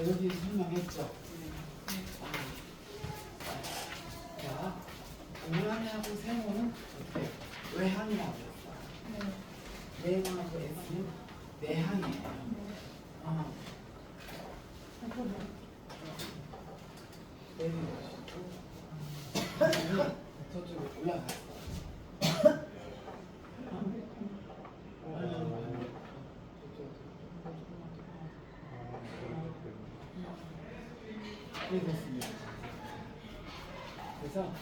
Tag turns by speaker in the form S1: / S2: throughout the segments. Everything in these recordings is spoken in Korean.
S1: 여기 설명했죠. 자, 동남하고 세모는 어떻게? 외항이라고 했어요. 내항하고 S는 내항이에요. 저쪽으로 올라갔어. 네, 됐습니다. 그래서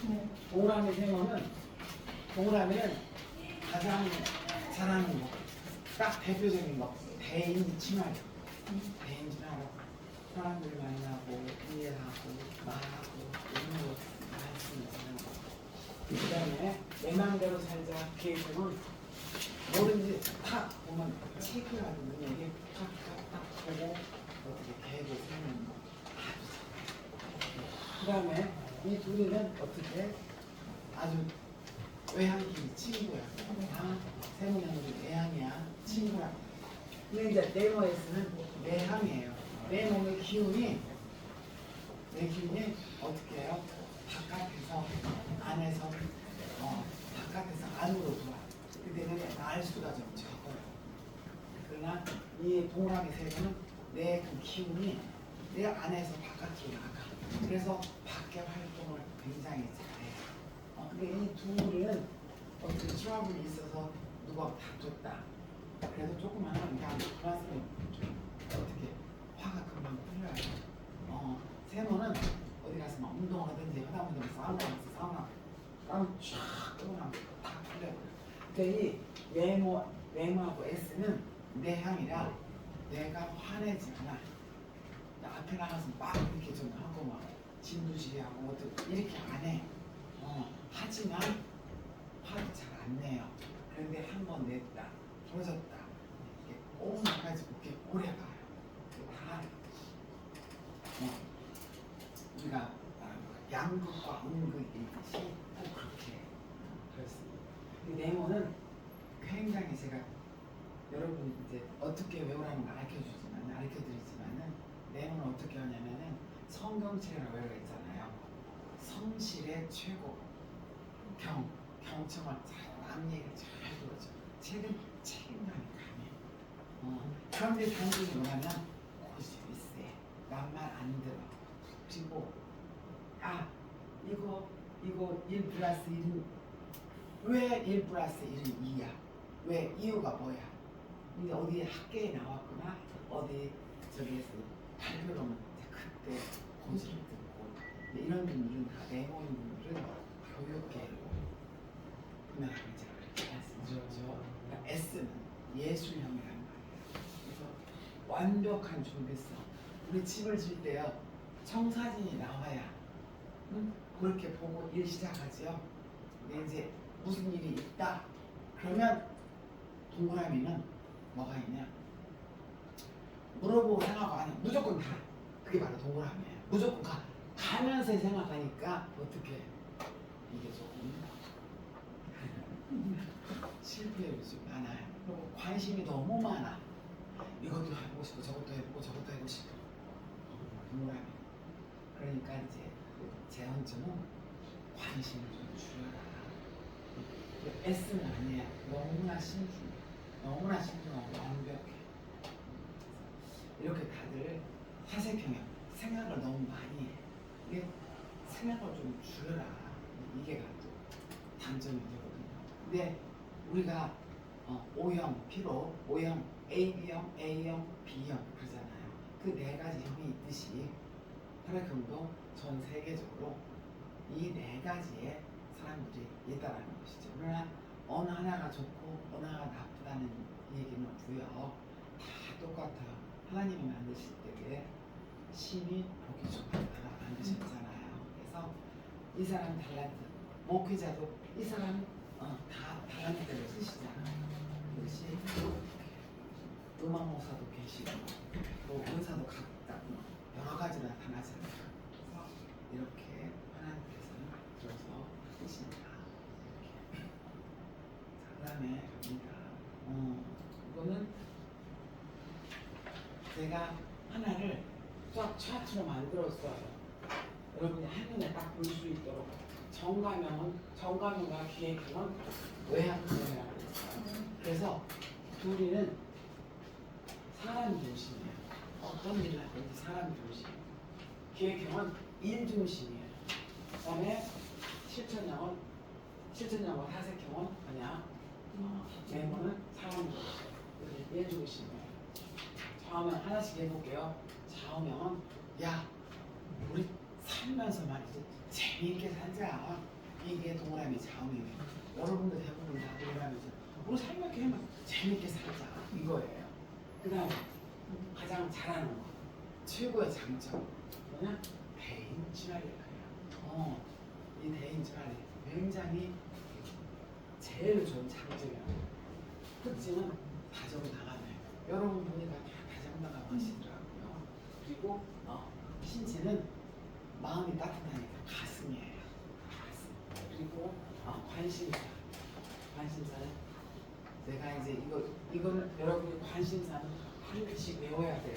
S1: 동그라미 동그라미는 가장 잘하는 거, 딱 대표적인 거, 대인 친화력. 대인 친화력. 사람들 만나고, 이해하고, 말하고, 이런 거 많이 쓰는 거. 그 다음에 내 마음대로 살자 계획은 뭐든지 탁 보면 체크하는 얘기 탁탁탁 보고 어떻게 계획을 세우는 거. 그 다음에 이 둘이는 어떻게 아주 외향끼리 친구야. 세모형도 외향이야. 친구야. 근데 이제 네모에서는 내향이에요. 내 몸의 기운이 어떻게 해요? 바깥에서 안에서 바깥에서 안으로 들어와. 근데 알 수가 좀 적어요. 그러나 이 동그라미 세모는 내 그 기운이 내 안에서 바깥으로 나가. 그래서 밖에 활동을 굉장히 잘해요. 근데 이 둘은 어떻게 트러블이 있어서 누가 다퉜다. 그래서 조금만 하면 그만큼 좀 어떻게 화가 금방 풀려요. 세모는 어디 가서 막 운동을 하든지 하다 보면 싸움 쫙 끄고나면 다 풀려요. 근데 이 네모하고 S는 내향이라 내가 화내지 않아. 앞에 나가서 막 이렇게 좀 하고 막 진두지휘 하고 어떻게 이렇게 안 해. 하지만 화도 잘 안 내요. 그런데 한 번 냈다, 터졌다. 이게 오늘까지 그렇게 오래 가요. 다 우리가 양극과 음극이듯이 꼭 그렇게 그렇습니다. 이 네모는 굉장히 제가 여러분 이제 어떻게 외우라는 거 가르쳐드리지만은 네모는 어떻게 하냐면은 성경책이라고 외우겠잖아요. 성실의 최고 경청을 잘 남 얘기를 잘 들어줘. 책은 책임감이 강해. 그런데 단순히 뭐냐면 고집이 세. 남말 안 들어. 그리고 이거 1 플러스 1은 왜 1 플러스 1은 2야? 왜? 이유가 뭐야? 이제 어디 학계에 나왔구나. 어디 저기에서 발표로는 그때 고지를 듣고 이런 분들은 다 네모인 분들은 교육계로 분명하게 제가 그렇게 말씀드렸죠. 그러니까 S는 예술형이라는 말이에요. 그래서 완벽한 준비성. 우리 집을 질 때요 청사진이 나와야 그렇게 보고 일 시작하죠. 근데 이제 무슨 일이 있다 그러면 동그라미는 뭐가 있냐? 물어보고 생각하고 아니 무조건 가. 그게 바로 동그라미예요. 무조건 가면서 생각하니까 어떻게 이게 조금 실패율이 좀 많아요. 그리고 관심이 너무 많아. 이것도 해보고 싶고 저것도 해보고 저것도 해보고 싶고 동그라미. 그러니까 이제 재헌증은 관심을 좀 줄여라. S는 아니에요. 너무나 신중하고 완벽해. 이렇게 다들 사색형이야. 생각을 너무 많이 해. 이게 생각을 좀 줄여라. 이게 또 단점이 되거든요. 근데 우리가 O형, P로 O형, AB형, A형, B형 그러잖아요. 그 네 가지 형이 있듯이 혈액형도 전 세계적으로 이 네 가지의 사람들이 있다라는 것이죠. 그러나 어느 하나가 좋고 어느 하나가 나쁘다는 얘기는 없고요. 다 똑같아요. 하나님이 만드실 때에 신이 보기 좋았다가 만드셨잖아요. 그래서 이 사람 달란트, 목회자도 이 사람 다 달란트대로 쓰시잖아요. 그것이 음악 목사도 계시고 또 은사도 각각 여러 가지 나타나잖아요. 그래서 이렇게 하나님께서는 들어서 쓰신다. 이렇게. 자, 그다음에 갑니다. 이거는 제가 하나를 쫙 차트로 만들었어요. 여러분이 한눈에 딱 볼 수 있도록 정가명과 기획형은 외향형이라고 했어요. 그래서 둘이는 사람 중심이에요. 어떤 일을 하든지 사람 중심. 기획형은 일 중심이에요. 그다음에 실천형과 사색형은 뭐냐? 메모는 사람 중심. 일 중심이에요. 좌우명 하나씩 해볼게요. 좌우명은 야 우리 살면서 말이지 재미있게 살자. 이게 동그라미 좌우명이에요. 여러분도 대부분 다 동그라미죠. 우리 살면서 하면 재미있게 살자 이거예요. 그 다음에 가장 잘하는 거 최고의 장점 뭐냐? 대인 친화력이에요. 이 대인 친화력 굉장히 제일 좋은 장점이에요. 특징은 다정다감해요. 여러분 보니까 다 다정다감 하시더라고요. 그리고 신체는 마음이 따뜻하니까 가슴이에요. 가슴. 그리고 관심사는 내가 이제 이거는 여러분이 관심사는 한글씩 외워야 돼요.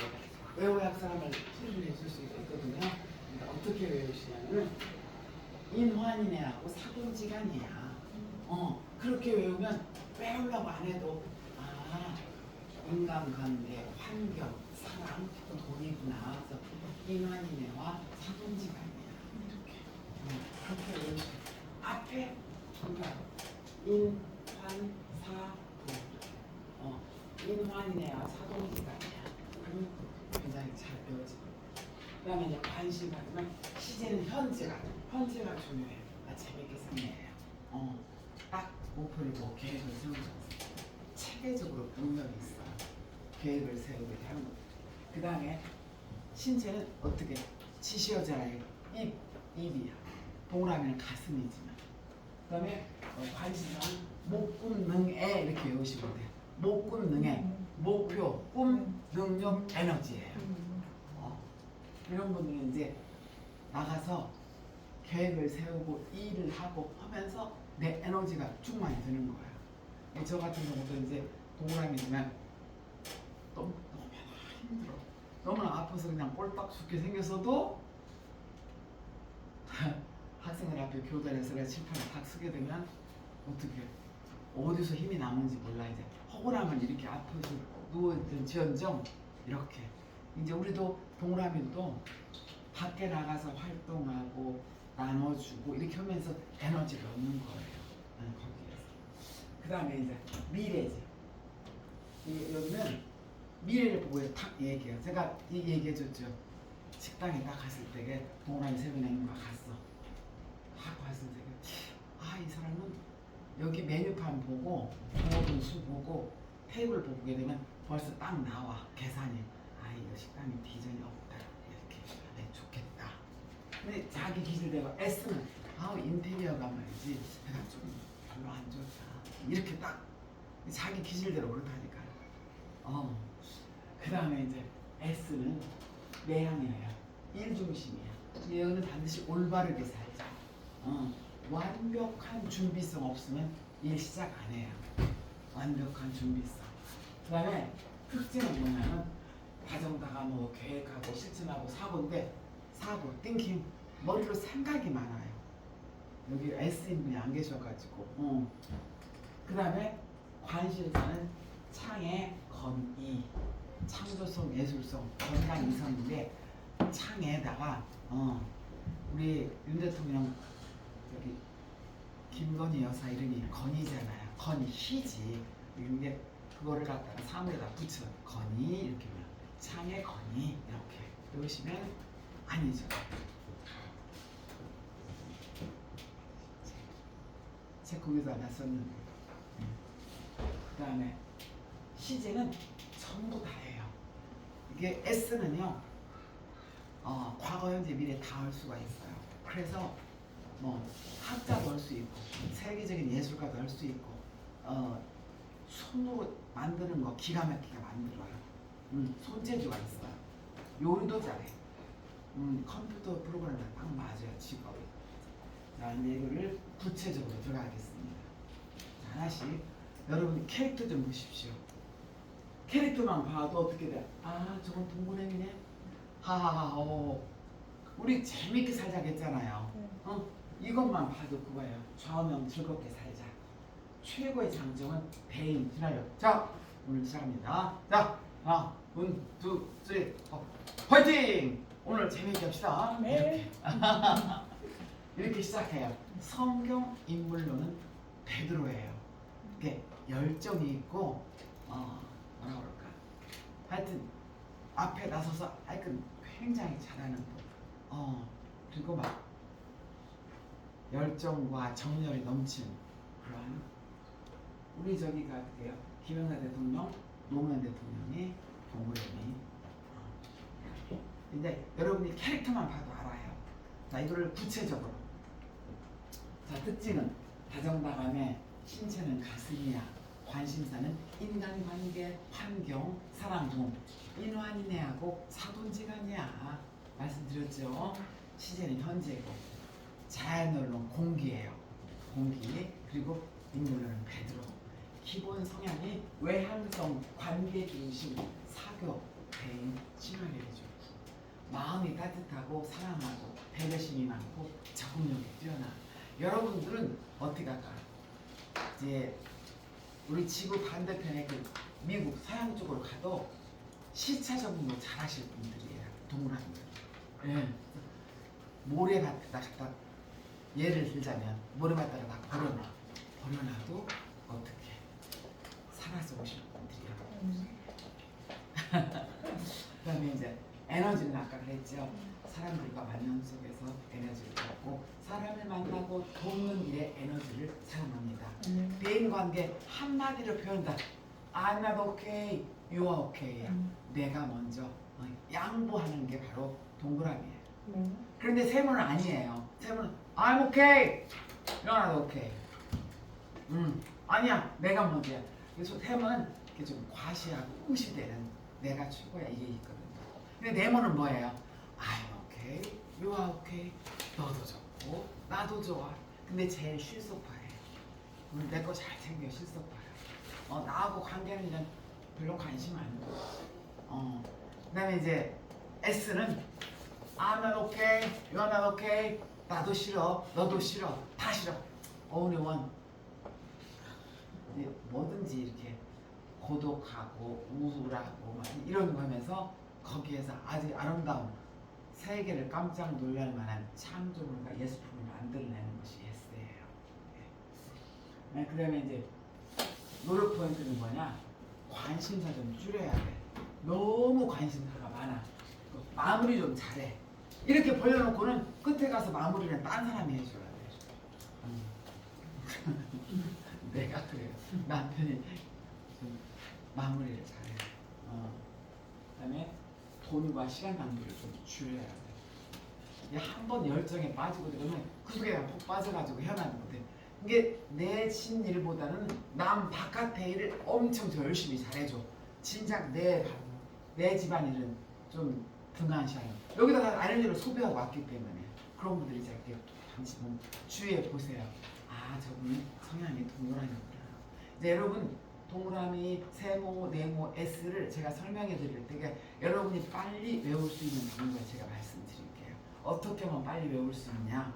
S1: 외워야 사람을 치료를 해줄 수 있거든요. 그러니까 어떻게 외우시냐면 인환인애하고 사돈지간이야. 그렇게 외우면 외우려고 안 해도 인간관계, 환경, 사랑, 돈이구나. 그래서 인환인애와 사돈지간이야. 이렇게 그렇게 외우시면 앞에 그러니까 인, 환, 사, 돈. 인환인애와 사돈지간이야. 그럼 굉장히 잘 배워집니다. 그 다음에 이제 관심 가지면 시제는 현재가 중요해요. 재밌게 쓰네요. 딱 목표를 계획을 세우셨어요. 체계적으로 분명히 있어요. 계획을 세우게 하는 거. 그 다음에 신체는 어떻게 치시어잖아요. 입이야. 동그라미는 가슴이지만. 그 다음에 관심사는 목꿈능애 이렇게 외우시면 돼요. 목꿈능애 목표, 꿈, 능력, 에너지예요. 이런 분들은 이제 나가서 계획을 세우고 일을 하고 하면서 내 에너지가 충만이 되는 거예요. 저 같은 경우도 이제 동그라미지만 너무나 힘들어. 너무나 아파서 그냥 꼴딱 죽게 생겼어도 학생들 앞에 교단에서 내가 칠판을 딱 쓰게 되면 어떻게 어디서 힘이 남는지 몰라. 이제 허구라면 이렇게 아파서 누워있을지언정 이렇게 이제 우리도 동그라미도 밖에 나가서 활동하고 나눠주고 이렇게 하면서 에너지를 얻는 거예요. 거기에서. 그 다음에 이제 미래지. 여기는 미래를 보고 탁 얘기해요. 제가 얘기해줬죠. 식당에 딱 갔을 때 동그라미 세븐에인가 갔어. 딱 갔을 때 이 사람은 여기 메뉴판 보고 종업원 수 보고 테이블 보게 되면 벌써 딱 나와 계산이. 이거 식당에 비전이 없다. 이렇게 좋겠다. 근데 자기 기질대로 S는 인테리어가 말이지 내가 좀 별로 안 좋다. 이렇게 딱 자기 기질대로 그렇다니까. 그 다음에 이제 S는 내향이에요. 일중심이야. 얘는 반드시 올바르게 살자. 완벽한 준비성 없으면 일 시작 안 해요. 완벽한 준비성. 그 다음에 특징은 뭐냐면 다정다감하고 계획하고 실천하고 사고인데 사고, 띵킹, 머리로 생각이 많아요. 여기 S인 분이 안 계셔가지고. 그 다음에 관심사는 창의 건의, 창조성, 예술성, 건강 이성인데 창에다가 우리 윤 대통령 여기 김건희 여사 이름이 건희잖아요. 건희지. 근데 그거를 갖다가 사물에다 붙여 건희 이렇게 보면 창의 건희 이렇게 외우시면 아니죠. 책 거기서 다 썼는데. 그 다음에 시제는 전부 다예요. 이게 S는요, 과거, 현재, 미래 다 할 수가 있어요. 그래서 뭐 학자도 할 수 있고, 세계적인 예술가도 할 수 있고, 손으로 만드는 거 기가 막히게 만들어요. 손재주가 있어요. 요리도 잘해. 컴퓨터 프로그램에 딱 맞아요, 직업이. 자, 이제 이거를 구체적으로 들어가겠습니다. 자, 하나씩 여러분 캐릭터 좀 보십시오. 캐릭터만 봐도 어떻게 돼? 아, 저건 동물행위네. 하하하. 우리 재밌게 살자겠잖아요. 이것만 봐도 그거예요. 좌우명 즐겁게 살자. 최고의 장점은 배인 진화력. 자, 오늘 시작합니다. 자, 하나, 둘, 셋, 화이팅! 오늘 재밌게 합시다.
S2: 네.
S1: 이렇게 시작해요. 성경 인물로는 베드로예요. 이게 열정이 있고 뭐라 그럴까? 하여튼 앞에 나서서 하여튼 굉장히 잘하는 분. 그리고 막 열정과 정열이 넘치는 그런 우리 저기가 어때요? 김영삼 대통령, 노무현 대통령이 동물원이 근데 여러분이 캐릭터만 봐도 알아요. 자, 이거를 구체적으로. 자, 특징은 다정다감해, 신체는 가슴이야, 관심사는 인간관계, 환경, 사랑 중 인환인해하고 사돈지간이야. 말씀드렸죠. 시제는 현재고, 자연언론 공기예요. 공기. 그리고 인물로는 베드로. 기본 성향이 외향성, 관계 중심, 사교, 배인, 친화력이죠. 마음이 따뜻하고 사랑하고 배려심이 많고 적응력이 뛰어나. 여러분들은 어떻게 할까? 이제 우리 지구 반대편에 그 미국 서양 쪽으로 가도 시차 적응도 잘하실 분들이에요. 동물원들. 예. 모래밭에다 갖다 예를 들자면 모래밭에다 막 버려놔도 어떻게 살아서 오실 분들이에요. 그다음에 이제 에너지는 아까 그랬죠. 사람들과 만남 속에서 에너지를 받고 사람을 만나고 돕는 일에 에너지를 사용합니다. 대인관계 한마디로 표현다. I'm not okay, you are okay. 내가 먼저 양보하는 게 바로 동그라미예요. 그런데 세모는 아니에요. 세모는 I'm okay, you're not okay. 아니야, 내가 먼저야. 그래서 세모는 이렇게 좀 과시하고 무시되는 내가 최고야 이게 있거든요. 근데 네모는 뭐예요? I'm okay, you are okay. 너도 좋고 나도 좋아. 근데 제일 실속파예요. 내 거 잘 챙겨 실속파예요. 나하고 관계하는 일은 별로 관심 안 줘. 그다음에 이제 S는 I'm not okay, you are not okay. 나도 싫어, 너도 싫어, 다 싫어. Only one. 뭐든지 이렇게 고독하고 우울하고 막 이런 거 하면서 거기에서 아주 아름다운 세계를 깜짝 놀랄 만한 창조물과 예술품을 만들어내는 것이 S예요. 네. 그 다음에 이제 노력 포인트는 뭐냐? 관심사 좀 줄여야 돼. 너무 관심사가 많아. 마무리 좀 잘해. 이렇게 벌려놓고는 끝에 가서 마무리는 딴 사람이 해줘야 돼. 내가 그래요. 남편이 좀 마무리를 잘해. 그다음에 돈과 시간 낭비를 좀 줄여야 돼. 한 번 열정에 빠지고 그러면 그 속에 푹 빠져가지고 헤어나는 건데 이게 내 진 일보다는 남 바깥의 일을 엄청 더 열심히 잘해줘. 진작 내 집안일은 좀 등한시하요. 여기다 다 에너지를 소비하고 왔기 때문에 그런 분들이 이렇게 잠시 주위에 보세요. 아, 저분은 성향이 동그라미구나. 이제 여러분 동그라미, 세모, 네모, S를 제가 설명해 드릴 때 여러분이 빨리 외울 수 있는 방법을 제가 말씀드릴게요. 어떻게 하면 빨리 외울 수 있냐?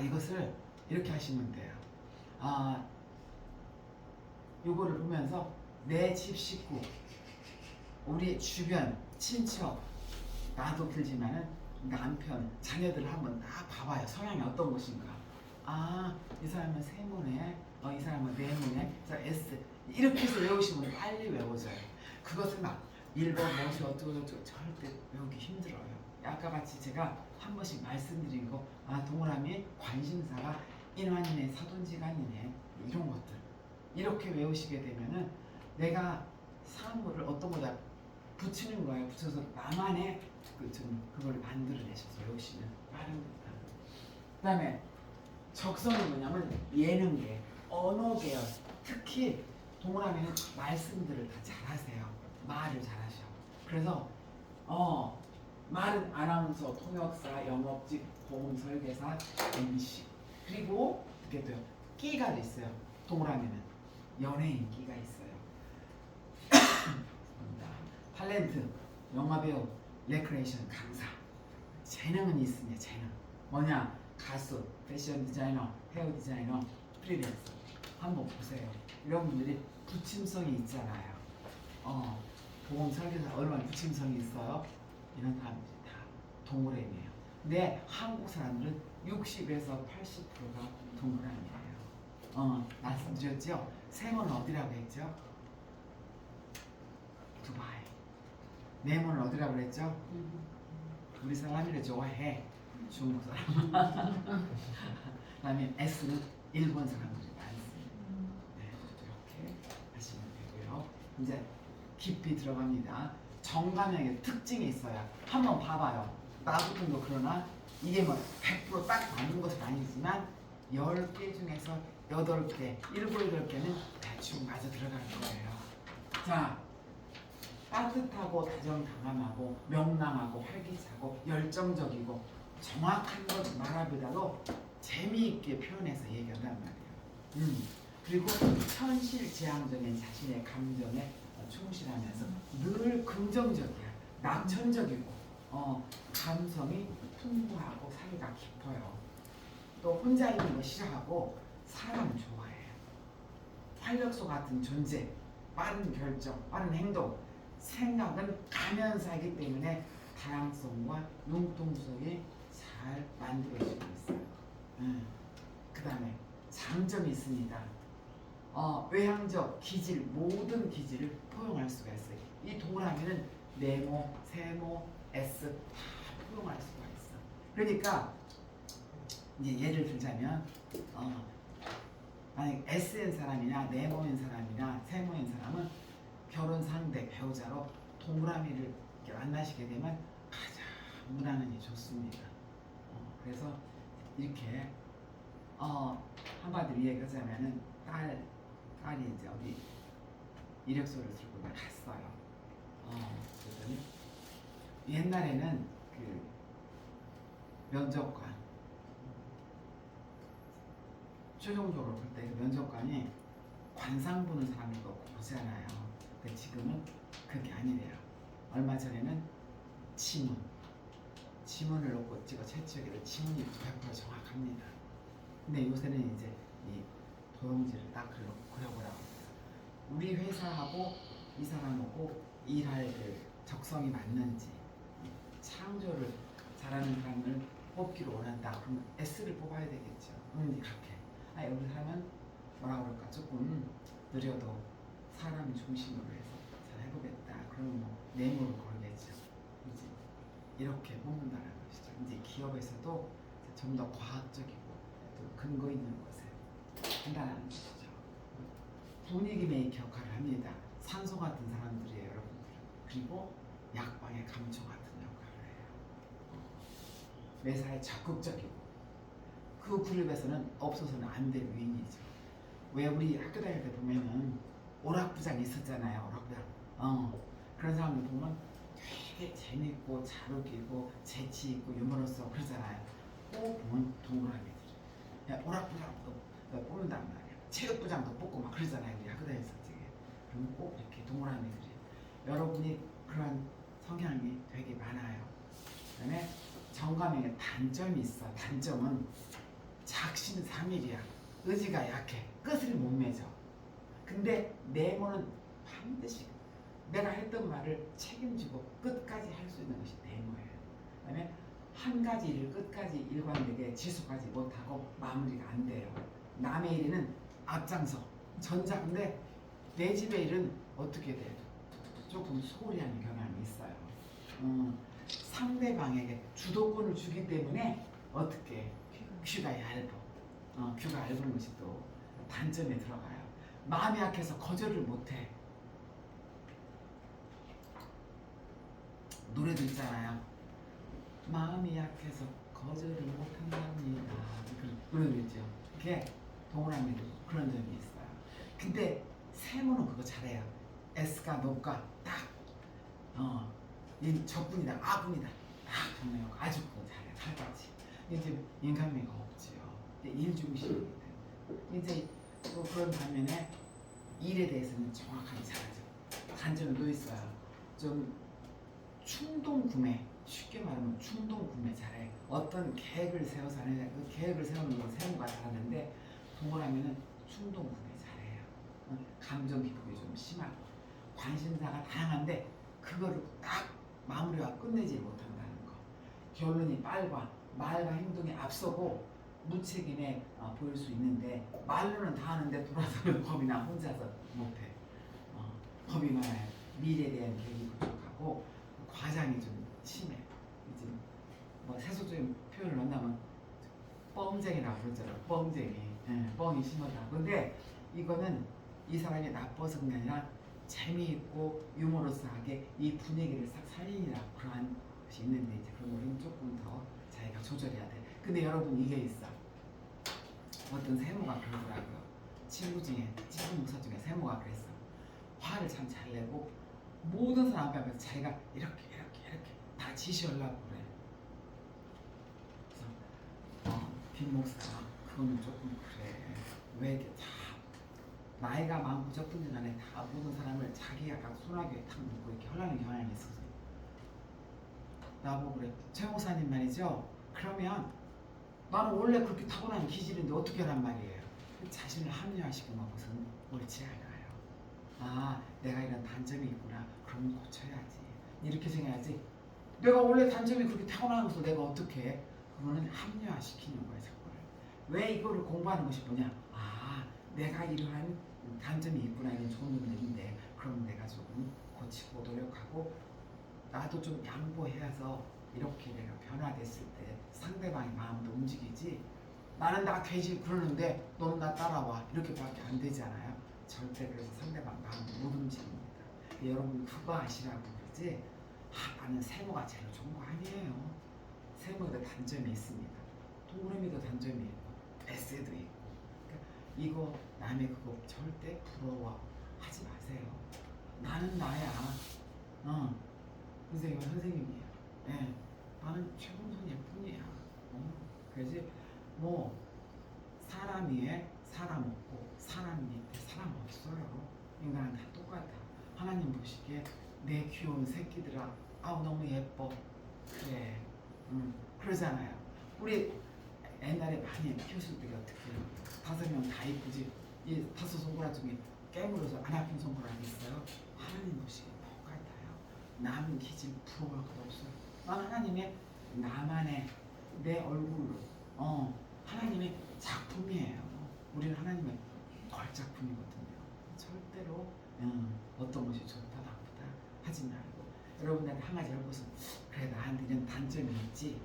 S1: 이것을 이렇게 하시면 돼요. 요거를 보면서 내 집 식구, 우리 주변, 친척, 나도 들지만은 남편, 자녀들을 한번 다 봐봐요. 성향이 어떤 것인가. 이 사람은 세모네, 이 사람은 네모네, 자 S 이렇게 해서 외우시면 빨리 외워져요. 그것을 막 1번 뭐시 어쩌고 절대 외우기 힘들어요. 아까 같이 제가 한 번씩 말씀드린 거, 동그라미 관심사가 인환이네, 사돈지간이네, 이런 것들 이렇게 외우시게 되면은 내가 사물을 어떤 거다 붙이는 거예요. 붙여서 나만의 그걸 만들어내셔서 외우시면 빠릅니다. 그다음에 적성이 뭐냐면 예능계, 언어계열, 특히 동그라미는 말씀들을 다 잘하세요. 말을 잘하셔. 그래서 말은 아나운서, 통역사, 영업직, 보험설계사, MC 그리고 이렇게 또 끼가 있어요. 동그라미는 연예인 끼가 있어요. 탤런트, 영화배우, 레크레이션 강사. 재능은 있으냐 재능. 뭐냐 가수, 패션 디자이너, 헤어 디자이너, 프리랜서. 한번 보세요. 이런 분들이 부침성이 있잖아요. 보험 설계사 얼마나 부침성이 있어요? 이런 사람들이 다 동그라미예요. 근데 한국 사람들은 60에서 80%가 동그라미예요. 말씀드렸죠? 세모는 어디라고 했죠? 두바이. 네모는 어디라고 그랬죠? 우리 사람이를 좋아해. 중국 사람. 그다음에 S는 일본 사람들이 많습니다. 네, 이렇게 하시면 되고요. 이제 깊이 들어갑니다. 정감형의 특징이 있어요. 한번 봐봐요. 나부터도 그러나 이게 뭐 100%딱 맞는 것은 아니지만 10개 중에서 8개, 7, 8개는 대충 맞아 들어가는 거예요. 자, 따뜻하고 다정다감하고 명랑하고 활기차고 열정적이고 정확한 것 말하기보다도 재미있게 표현해서 얘기한단 말이에요. 그리고 현실지향적인 자신의 감정에 충실하면서 늘 긍정적이야. 낙천적이고 감성이 풍부하고 사이가 깊어요. 또 혼자 있는 거 싫어하고 사람 좋아해요. 활력소 같은 존재, 빠른 결정, 빠른 행동, 생각은 가면서 하기 때문에 다양성과 융통성이 잘 만들어지고 있어요. 그 다음에 장점이 있습니다. 외향적, 기질, 모든 기질을 포용할 수가 있어요. 이 동그라미는 네모, 세모, S 다 포용할 수가 있어. 그러니까 이제 예를 들자면 만약 S인 사람이나 네모인 사람이나 세모인 사람은 결혼 상대, 배우자로 동그라미를 만나시게 되면 가장 무난하니 좋습니다. 그래서 이렇게 한마디로 얘기하자면은 딸이 이제 어디 이력서를 들고 갔어요. 그랬더니 옛날에는 그 면접관 최종적으로 볼 때 그 면접관이 관상 보는 사람을 보잖아요. 근데 지금은 그게 아니래요. 얼마 전에는 지문을 놓고 찍어 채취하기로 지문이 100% 정확합니다. 근데 요새는 이제 이 도형지를 딱 그려보라고 합니다. 우리 회사하고 이 사람하고 일할 그 적성이 맞는지, 창조를 잘하는 사람을 뽑기를 원한다. 그러면 S를 뽑아야 되겠죠. 이렇게. 우리 사람은 뭐라 그럴까 조금 느려도 사람 중심으로 해서 잘 해보겠다. 그러면 뭐 네모를 걸겠죠. 이제 이렇게 뽑는다는 것이죠. 이제 기업에서도 좀 더 과학적이고 또 근거 있는 것을 한다는 것이죠. 분위기 메이커 역할을 합니다. 산소 같은 사람들이에요, 여러분들. 그리고 약방의 감초 같은 역할을 해요. 매사에 적극적이고 그 그룹에서는 없어서는 안 될 위인이죠. 왜 우리 학교 다닐 때 보면은 오락부장 있었잖아요. 오락부장. 그런 사람들 보면 되게 재밌고 잘 웃기고 재치 있고 유머러스하고 그러잖아요. 꼭 보면 동그라미들. 오락부장도 뽑는단 말이야. 체육부장도 뽑고 막 그러잖아요. 우리 학교 다닐 때. 그러면 꼭 이렇게 동그라미들이. 여러분이 그런 성향이 되게 많아요. 그다음에 정감형의 단점이 있어. 단점은 작심삼일이야. 의지가 약해. 끝을 못 맺어. 근데 네모는 반드시 내가 했던 말을 책임지고 끝까지 할 수 있는 것이 네모예요. 그다음에 한 가지 일을 끝까지 일관되게 지속하지 못하고 마무리가 안 돼요. 남의 일에는 앞장서 전작인데 내 집의 일은 어떻게 돼요? 조금 소홀히 하는 경향이 있어요. 상대방에게 주도권을 주기 때문에 어떻게 귀가 얇아. 귀가 얇은 것이 또 단점에 들어가요. 마음이 약해서 거절을 못해. 노래도 있잖아요. 마음이 약해서 거절을 못한답니다. 그런 거 있죠. 그게 동그라미도 그런 점이 있어요. 근데 세모는 그거 잘해요. S가 너가 딱 이 적분이다 아분이다 딱 정해요. 아주 그거 잘해요. 칼같이. 이제 인간미가 없지요. 일중심이기 때문에 이제 또 그런 반면에 일에 대해서는 정확하게 잘하죠. 단점은 또 있어요. 좀 충동 구매, 쉽게 말하면 충동 구매 잘해. 어떤 계획을 세워서 하느냐, 그 계획을 세우는 건 세우가 잘하는데 동그라미는 충동 구매 잘해요. 감정 기복이 좀 심하고 관심사가 다양한데 그거를 딱 마무리와 끝내지 못한다는 거. 결론이 말과 행동이 앞서고 무책임해 보일 수 있는데 말로는 다 하는데 돌아서는 법이나 혼자서 못해. 법이 많아요. 미래에 대한 계획이 부족하고 과장이 좀 심해. 이제 뭐 세속적인 표현을 넣는다면 뻥쟁이라고 그러잖아요. 뻥쟁이. 뻥이 심하다. 근데 이거는 이 사람이 나빠서 그게 아니라 재미있고 유머러스하게 이 분위기를 싹 살리느라 그러한 것이 있는데 이제 그런 거는 조금 더 자기가 조절해야 돼. 근데 여러분 이게 있어. 어떤 세모가 그러더라고요. 친구 목사 중에 세모가 그랬어. 화를 참 잘 내고 모든 사람 앞에서 자기가 이렇게 다 지시하려고 그래. 그래서 김 목사가 그거는 조금 그래. 왜 이렇게 다 나이가 많고 적든지 간에 다 모든 사람을 자기가 딱 손아귀에 탁 놓고 이렇게 하려는 경향이 있어서 나보고 그래. 최 목사님 말이죠. 그러면 나는 원래 그렇게 타고난 기질인데 어떻게 하란 말이에요. 자신을 합리화시키는 것은 옳지 않아요. 내가 이런 단점이 있구나. 그럼 고쳐야지. 이렇게 생각해야지. 내가 원래 단점이 그렇게 타고난 것을 내가 어떻게 해? 그거는 합리화시키는 거예요. 자꾸를. 왜 이거를 공부하는 것이 뭐냐? 내가 이러한 단점이 있구나. 이건 좋은 점들인데 그럼 내가 조금 고치고 노력하고 나도 좀 양보해서 이렇게 내가 변화됐을 때 상대방의 마음도 움직이지. 나는 나 되지 그러는데 너는 나 따라와 이렇게밖에 안 되잖아요. 절대 그래서 상대방 마음 못 움직입니다. 여러분 그거 아시라고 그러지. 나는 세모가 제일 좋은 거 아니에요. 세모에도 단점이 있습니다. 동그라미도 단점이 있고 에세도 있고. 그러니까 이거 남의 그거 절대 부러워하지 마세요. 나는 나야. 선생님은 선생님이야. 나는 최범선일 뿐이야. 그래서 뭐 사람 위에 사람 없고 사람 밑에 사람 없어요. 인간은 다 똑같아. 하나님 보시기에 내 귀여운 새끼들아, 너무 예뻐. 그래. 그러잖아요. 우리 옛날에 많이 키웠을 때 어떻게 해요? 5명 다 이쁘지. 이 5 손가락 중에 깨물어서 안 아픈 손가락 있어요? 하나님 보시기에 똑같아요. 남 기질 부러울 것 없어요. 난 하나님의 나만의 내 얼굴로 하나님의 작품이에요. 우리는 하나님의 걸작품이거든요. 절대로 어떤 것이 좋다 나쁘다 하지 말고 여러분한테 한 가지 할 것은 그래 나한테 이런 단점이 있지.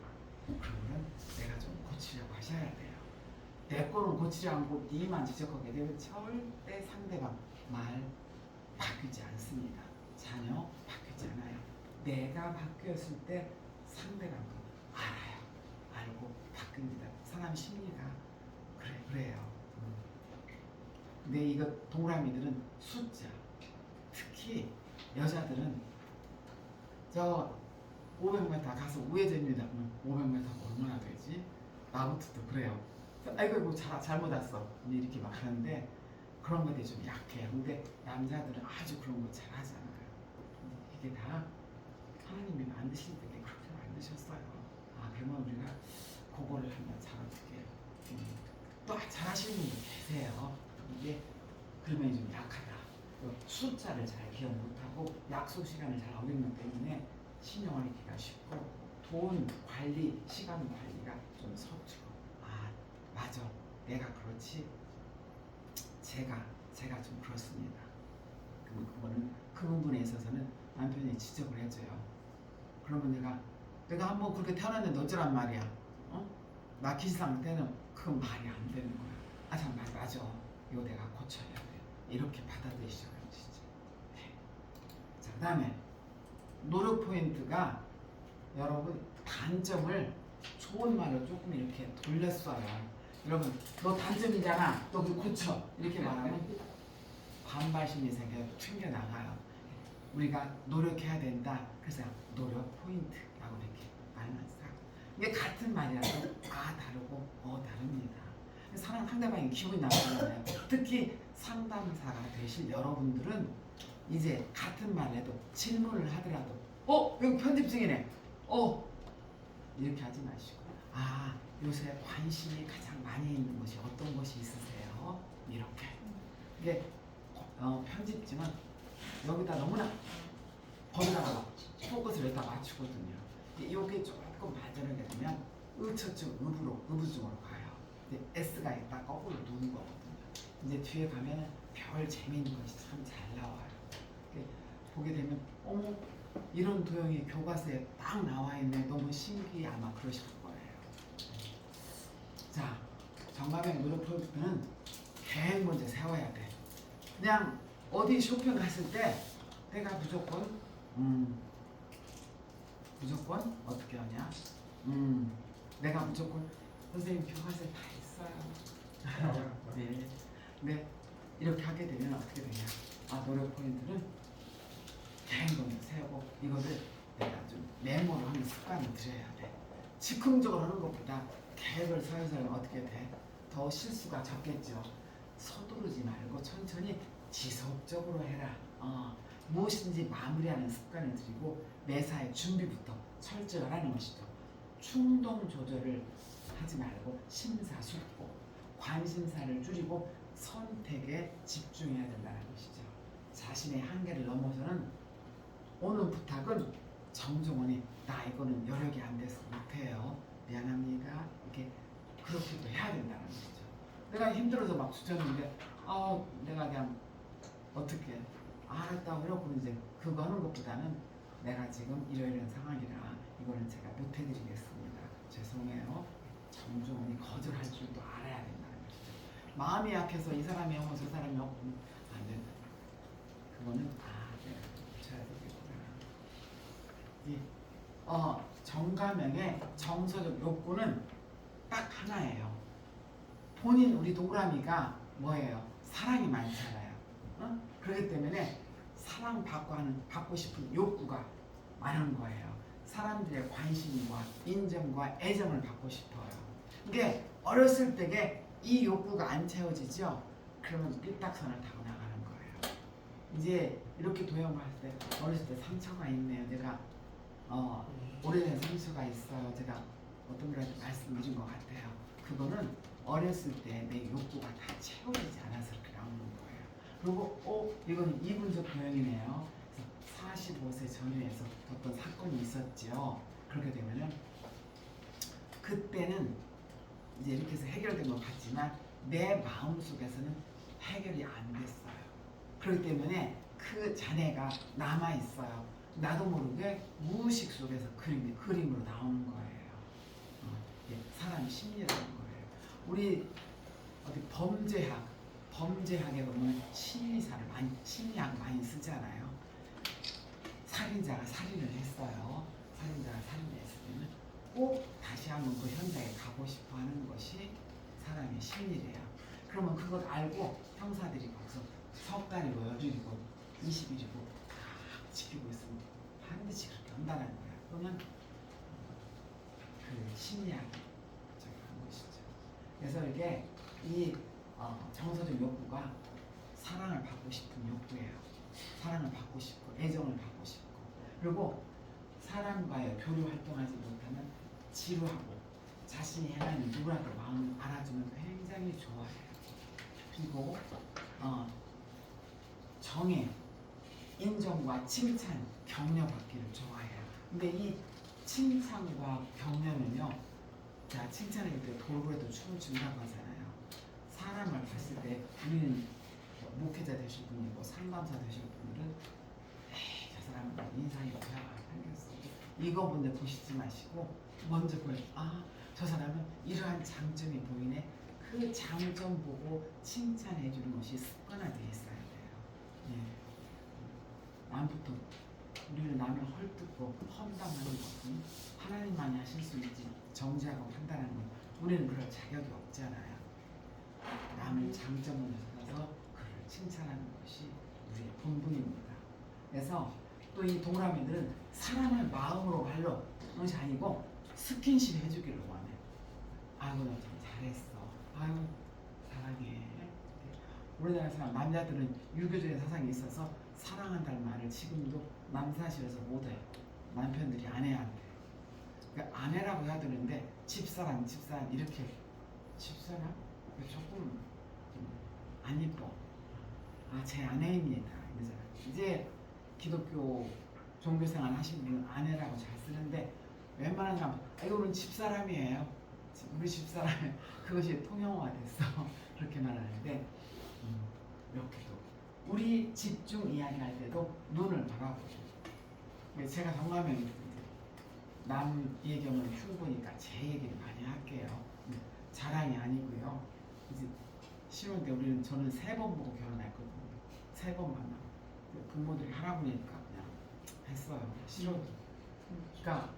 S1: 그러면 내가 좀 고치려고 하셔야 돼요. 내 거는 고치지 않고 니만 지적하게 되면 절대 상대방 말 바뀌지 않습니다. 자녀 바뀌지 않아요. 내가 바뀌었을 때 상대방도 알아요. 알고 바뀝니다. 사람 심리가 그래요. 근데 이거 동그라미들은 숫자. 특히 여자들은 저 500m 가서 우회전입니다. 500m 얼마나 되지? 나부터도 그래요. 아이고 잘못 왔어. 이렇게 막 하는데 그런 것들이 좀 약해요. 근데 남자들은 아주 그런 거 잘하잖아요. 이게 다 하나님이 만드실 때 그렇게 만드셨어요. 그러면 우리가 그거를 하면 잘 어떻게 또 잘하시는 분도 계세요. 이게 그러면 좀 약하다. 숫자를 잘 기억 못하고 약속 시간을 잘 어기는 때문에 신용을 잃기가 쉽고 돈 관리, 시간 관리가 좀 서투고 맞아. 내가 그렇지. 제가 좀 그렇습니다. 그거는 그 부분에 있어서는 남편이 지적을 해줘요. 그러면 내가 한번 그렇게 태어났는데 어쩌란 말이야. 막히지 상태는 그건 말이 안 되는 거야. 아, 참, 맞아. 이거 내가 고쳐야 돼. 이렇게 받아들이시죠, 진짜. 네. 자, 그다음에 노력 포인트가 여러분 단점을 좋은 말로 조금 이렇게 돌렸어요. 여러분, 너 단점이잖아. 너 그거 고쳐. 이렇게 말하면 반발심이 생겨서 튕겨나가요. 우리가 노력해야 된다. 그래서 노력 포인트라고 이렇게 말만 싹. 이게 같은 말이라도 다르고 다릅니다. 상대방이 기분이 나쁘잖아요. 특히 상담사가 되실 여러분들은 이제 같은 말에도 질문을 하더라도 여기 편집 중이네. 이렇게 하지 마시고 요새 관심이 가장 많이 있는 것이 어떤 것이 있으세요? 이렇게. 이게 편집증은 여기다 너무나 거기다가 포커스를 여기다 맞추거든요. 이게 조금 발전하게 되면 의처증, 의부증으로 가요. 근데 S가 있다 거꾸로 누는 거거든요. 이제 뒤에 가면 별 재미있는 것이 참 잘 나와요. 보게 되면 어머 이런 도형이 교과서에 딱 나와 있네. 너무 신기해. 아마 그러실 거예요. 자, 정감의 노력 프로젝트는 계획 먼저 세워야 돼. 그냥 어디 쇼핑 갔을 때 내가 무조건 어떻게 하냐? 내가 무조건 선생님 교과서에 다 있어요. 네. 이렇게 하게 되면 어떻게 되냐? 노력 포인트는 계획 먼저 세우고 이거를 내가 좀 메모로 하는 습관을 들여야 돼. 즉흥적으로 하는 것보다 계획을 세워서 어떻게 돼? 더 실수가 적겠죠. 서두르지 말고 천천히 지속적으로 해라. 무엇인지 마무리하는 습관을 들이고 매사의 준비부터 철저히 하라는 것이죠. 충동 조절을 하지 말고 심사숙고 관심사를 줄이고 선택에 집중해야 된다는 것이죠. 자신의 한계를 넘어서는 오는 부탁은 정중원이 나 이거는 여력이 안 돼서 못해요. 미안합니다. 이렇게 그렇게도 해야 된다는 것이죠. 내가 힘들어서 막 주쳤는데 내가 그냥 어떻게 알았다고 이러고 이제 그거 하는 것보다는 내가 지금 이러이러한 상황이라 이거는 제가 못 해드리겠습니다. 죄송해요. 정중원이 거절할 줄도 알아야 된다는 것이죠. 마음이 약해서 이 사람이 오고 저 사람이 오고 안 된다. 그거는 내가 고쳐야 되겠구나. 정가명의 정서적 욕구는 딱 하나예요. 본인 우리 동그라미가 뭐예요? 사랑이 많잖아요. 그렇기 때문에 사랑받고 싶은 욕구가 많은 거예요. 사람들의 관심과 인정과 애정을 받고 싶어요. 이게 어렸을 때에 이 욕구가 안 채워지죠? 그러면 삐딱선을 타고 나가는 거예요. 이제 이렇게 도형을 할 때 어렸을 때 상처가 있네요. 내가 오래된 상처가 있어요. 제가 어떤 분한테 말씀드린 것 같아요. 그거는 어렸을 때 내 욕구가 다 채워지지 않아서 그렇게 나오는 거예요. 그리고 이건 이분적 도형이네요. 그래서 45세 전후에서 어떤 사건이 있었죠. 그렇게 되면은 그때는 이제 이렇게 해서 해결된 것 같지만 내 마음속에서는 해결이 안 됐어요. 그렇기 때문에 그 잔해가 남아 있어요. 나도 모르게 무의식 속에서 그림으로 나오는 거예요. 사람 심리라는 거예요. 우리 어디 범죄학에 보면 심리학 많이 쓰잖아요. 살인자가 살인을 했어요. 살인자가 살인을 했을 때는 꼭 다시 한번 그 현장에 가고 싶어 하는 것이 사람의 심리래요. 그러면 그걸 알고 형사들이 거기서 석 달이고 열흘이고 20일이고 다 지키고 있으면 반드시 그렇게 한다는 거야. 그러면 그 심리학이 저기 한 것이죠. 그래서 이게 이 정서적 욕구가 사랑을 받고 싶은 욕구예요. 사랑을 받고 싶고 애정을 받고 싶고 그리고 사람과의 교류 활동하지 못하면 지루하고 자신이 행하는 누구라도 마음을 알아주면 굉장히 좋아해요. 그리고 정의, 인정과 칭찬, 격려받기를 좋아해요. 근데 이 칭찬과 격려는요, 자, 칭찬할 때 돌고래도 춤을 춘다고 하잖아요. 사람을 봤을 때 우리는 목회자 되실 분이고 상담사 되실 분들은 저 사람은 인상이 좋아 생겼어. 이거 먼저 보시지 마시고 먼저 보여. 저 사람은 이러한 장점이 보이네. 그 장점 보고 칭찬해 주는 것이 습관화되어 있어야 돼요. 예. 남부터 우리는 남을 헐뜯고 험담하는 것은 하나님만이 하실 수 있지 정죄하고 판단하는 건 우리는 그럴 자격이 없잖아요. 남의 장점을 찾아서 그를 칭찬하는 것이 우리의 본분입니다. 그래서 또 이 동그라미들은 사람을 마음으로 발로 그것이 아니고 스킨십 해주기를 원해. 아이고 너 참 잘했어. 아유 사랑해. 우리나라 사람 남자들은 유교적인 사상이 있어서 사랑한다는 말을 지금도 남사실에서 못해요. 남편들이 아내한테. 그러니까 아내라고 해야 되는데 집사람 이렇게 집사람? 조금 안 이뻐. 아 제 아내입니다. 이러잖아. 이제 기독교 종교생활 하신 분은 아내라고 잘 쓰는데 웬만한 사람 이거는 집사람이에요. 우리 집사람 그것이 통용화됐어. 그렇게 말하는데 이렇게도 우리 집중 이야기할 때도 눈을 바라보죠. 제가 정가면 남 얘기하면 흉보니까 제 얘기를 많이 할게요. 자랑이 아니고요. 이제 신혼 때 저는 3번 보고 결혼했거든요. 3번 만나고 부모들이 할아버지니까 그냥 했어요. 싫어도. 그러니까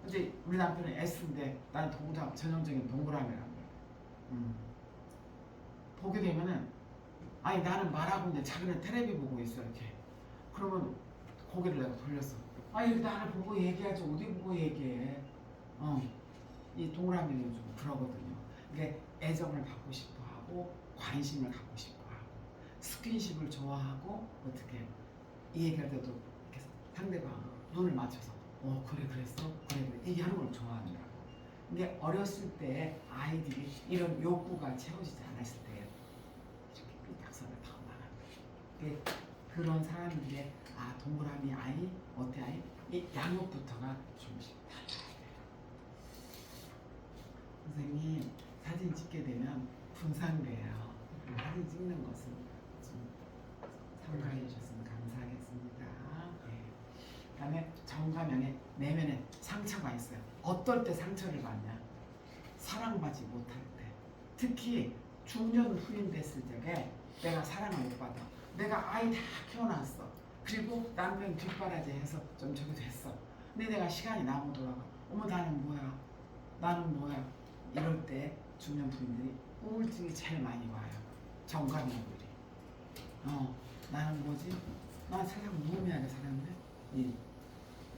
S1: 근데 우리 남편은 S인데 나는 전형적인 동그라미란 거예요. 보게 되면은 아니 나는 말하고 있는데 자기는 텔레비 보고 있어 이렇게. 그러면 고개를 내가 돌렸어. 아니 나를 보고 얘기하지 어디 보고 얘기해. 이 동그라미는 좀 그러거든요. 이게 애정을 받고 싶어하고 관심을 갖고 싶어하고 스킨십을 좋아하고 어떻게 이 얘기할 때도 이렇게 상대방 눈을 맞춰서 그래 그랬어 그래 얘기하는 걸 좋아한다고. 근데 어렸을 때 아이들이 이런 욕구가 채워지지 않았을 때 이렇게 삐딱선을 타고 나가는 거예요. 그런 사람들의 동그라미 아이 어때 아이 이 양육부터가 조금씩 달라야 돼요. 선생님 사진 찍게 되면 분산돼요. 사진 찍는 것은 좀 참가해 주셨으면 감사하겠습니다. 네. 그다음에 정가명에 내면에 상처가 있어요. 어떨 때 상처를 받냐? 사랑받지 못할 때. 특히 중년 후임 됐을 적에 내가 사랑을 못 받아. 내가 아이 다 키워놨어. 그리고 남편 뒷바라지 해서 좀 저기 됐어. 근데 내가 시간이 나고 돌아가. 어머 나는 뭐야? 나는 뭐야? 이럴 때 중년 부인들이 우울증이 제일 많이 와요. 정가명들이. 나는 뭐지? 난 세상 무의미하게 살았네.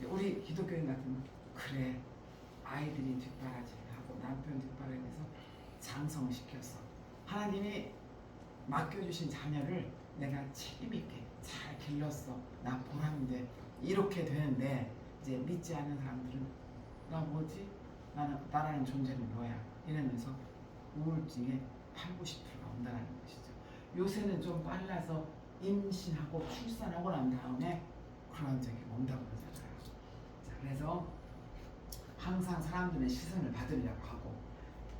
S1: 우리 기독교인 같으면 그래 아이들이 뒷바라지하고 남편 뒷바라지해서 장성을 시켰어. 하나님이 맡겨주신 자녀를 내가 책임있게 잘 길렀어. 나 보람인데 이렇게 되는데 이제 믿지 않는 사람들은 나 뭐지? 나라는 존재는 뭐야? 이러면서 우울증에 80~90%가 온다는 것이죠. 요새는 좀 빨라서 임신하고 출산하고 난 다음에 그런 적이 온다고 그러잖아요. 자, 그래서 항상 사람들의 시선을 받으려고 하고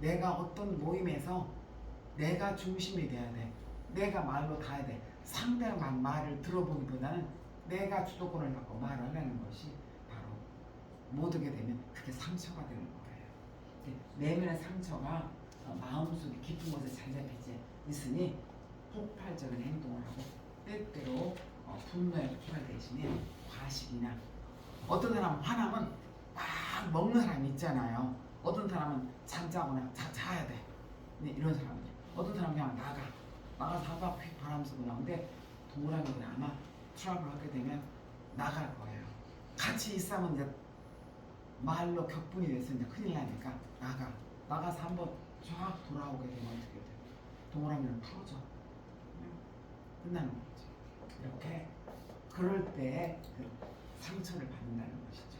S1: 내가 어떤 모임에서 내가 중심이 돼야 돼. 내가 말로 다 해야 돼. 상대방 말을 들어보기보다는 내가 주도권을 갖고 말하려는 것이 바로 못 오게 되면 그게 상처가 되는 거예요. 내면의 상처가 마음속에 깊은 곳에 잘 잡히지 있으니 폭발적인 행동을 하고 때때로 분노에 폭발 대신에 과식이나 어떤 사람은 화나면 막 먹는 사람이 있잖아요. 어떤 사람은 잠자거나 자야 돼. 근데 이런 사람들 어떤 사람은 그냥 나가서 휙 바람 쐬고 나오는데 동그라미는 아마 트러블 하게 되면 나갈 거예요. 같이 있으면 이제 말로 격분이 돼서 이제 큰일 나니까 나가서 한번 쫙 돌아오게 되면 어떻게 돼요? 동그라미를 풀어줘. 끝나는 거죠. 이렇게 그럴 때 그 상처를 받는다는 것이죠.